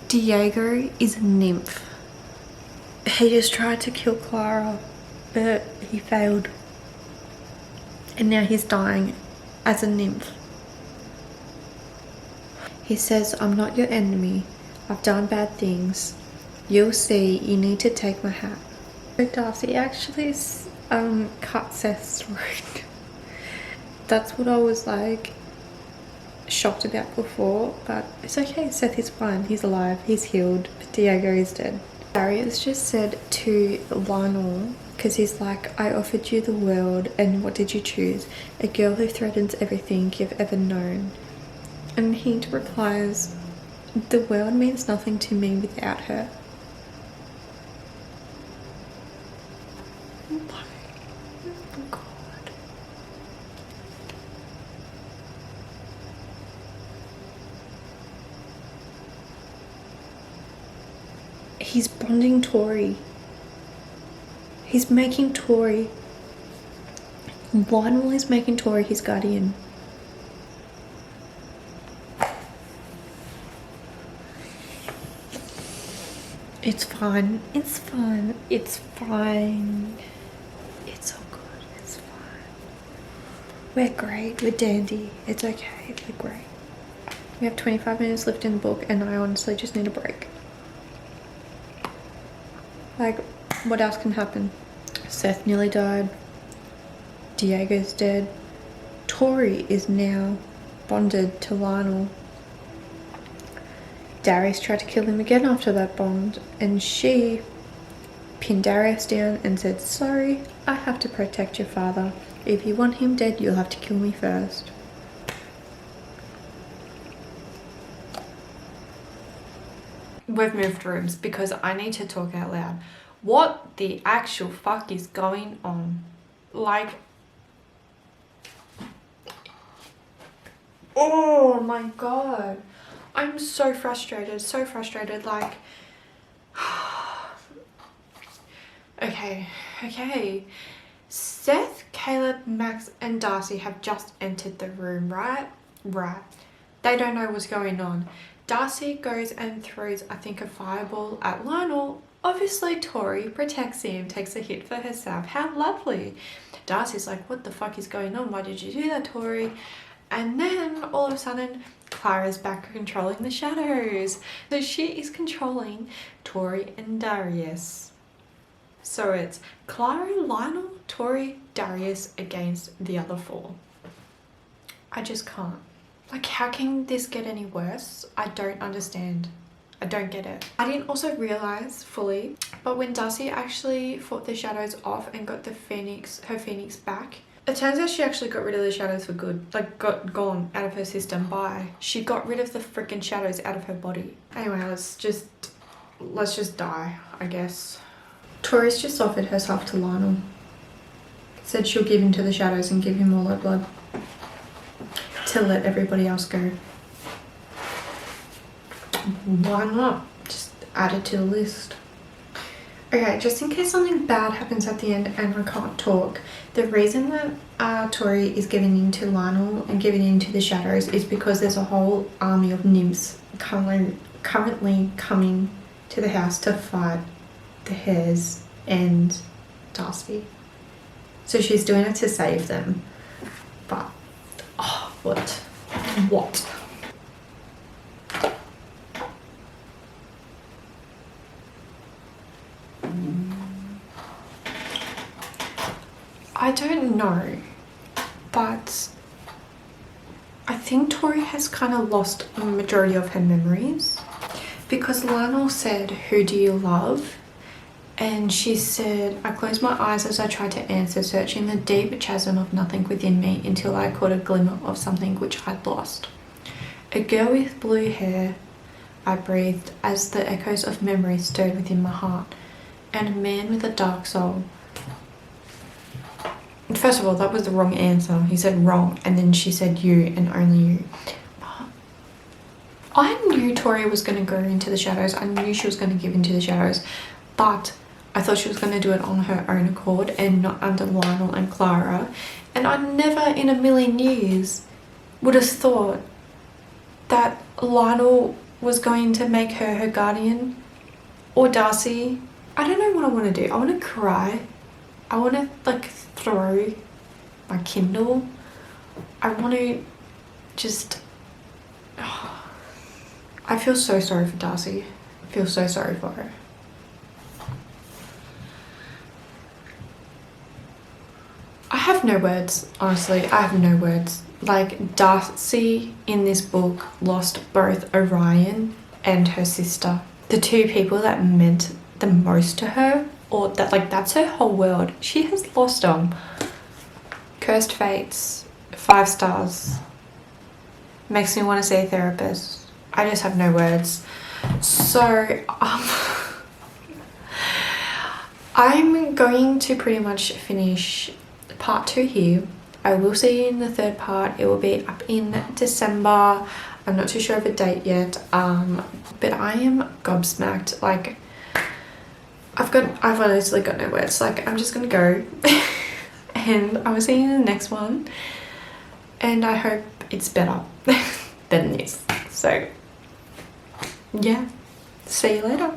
Diego is a nymph. He just tried to kill Clara, but he failed. And now he's dying as a nymph. He says, I'm not your enemy. I've done bad things. You'll see, you need to take my hat. So Darcy actually cut Seth's throat. That's what I was like shocked about before, but it's okay. Seth is fine. He's alive. He's healed. But Diego is dead. Darius just said to Lionel, because he's like, I offered you the world and what did you choose? A girl who threatens everything you've ever known. And he replies, the world means nothing to me without her. Oh my God. He's bonding Tori. He's making Tori. Lionel is making Tori his guardian. It's fine. It's fine. It's fine. It's all good. It's fine. We're great. We're dandy. It's okay. We're great. We have 25 minutes left in the book and I honestly just need a break. Like, what else can happen? Seth nearly died. Diego's dead. Tori is now bonded to Lionel. Darius tried to kill him again after that bond, and she pinned Darius down and said, sorry, I have to protect your father. If you want him dead, you'll have to kill me first. We've moved rooms because I need to talk out loud. What the actual fuck is going on? Like, oh my God. I'm so frustrated, like, okay. Seth, Caleb, Max, and Darcy have just entered the room, right? Right. They don't know what's going on. Darcy goes and throws, I think, a fireball at Lionel. Obviously, Tori protects him, takes a hit for herself. How lovely. Darcy's like, what the fuck is going on? Why did you do that, Tori? And then all of a sudden, Clara's back controlling the shadows. So she is controlling Tori and Darius. So it's Clara, Lionel, Tori, Darius against the other four. I just can't. Like, how can this get any worse? I don't understand. I don't get it. I didn't also realize fully, but when Darcy actually fought the shadows off and got her phoenix back, it turns out she actually got rid of the shadows for good. Like, got gone out of her system by. She got rid of the freaking shadows out of her body. Anyway, let's just die, I guess. Tori's just offered herself to Lionel. Said she'll give in to the shadows and give him all her blood. To let everybody else go. Why not? Just add it to the list. Okay, just in case something bad happens at the end and I can't talk, the reason that Tori is giving in to Lionel and giving in to the shadows is because there's a whole army of nymphs currently coming to the house to fight the Hares and Darcy. So she's doing it to save them. But, oh, what? I don't know, but I think Tori has kind of lost a majority of her memories because Lionel said, who do you love? And she said, I closed my eyes as I tried to answer, searching the deep chasm of nothing within me until I caught a glimmer of something which I'd lost. A girl with blue hair, I breathed as the echoes of memory stirred within my heart, and a man with a dark soul. First of all, that was the wrong answer. He said wrong, and then she said you and only you. I knew Tori was going to go into the shadows. I knew she was going to give into the shadows, but I thought she was going to do it on her own accord and not under Lionel and Clara. And I never in a million years would have thought that Lionel was going to make her guardian, or Darcy. I don't know what I want to do. I want to cry. I want to like throw my Kindle. I want to just... I feel so sorry for Darcy. I feel so sorry for her. I have no words, honestly. I have no words. Like, Darcy in this book lost both Orion and her sister. The two people that meant the most to her, or that, like, that's her whole world. She has lost them. Cursed fates, 5 stars. Makes me want to see a therapist. I just have no words. So, I'm going to pretty much finish part 2 here. I will see you in the 3rd part. It will be up in December. I'm not too sure of a date yet. But I am gobsmacked. Like, I've honestly got no words. Like, I'm just gonna go and I will see you in the next one. And I hope it's better than this. So, yeah. See you later.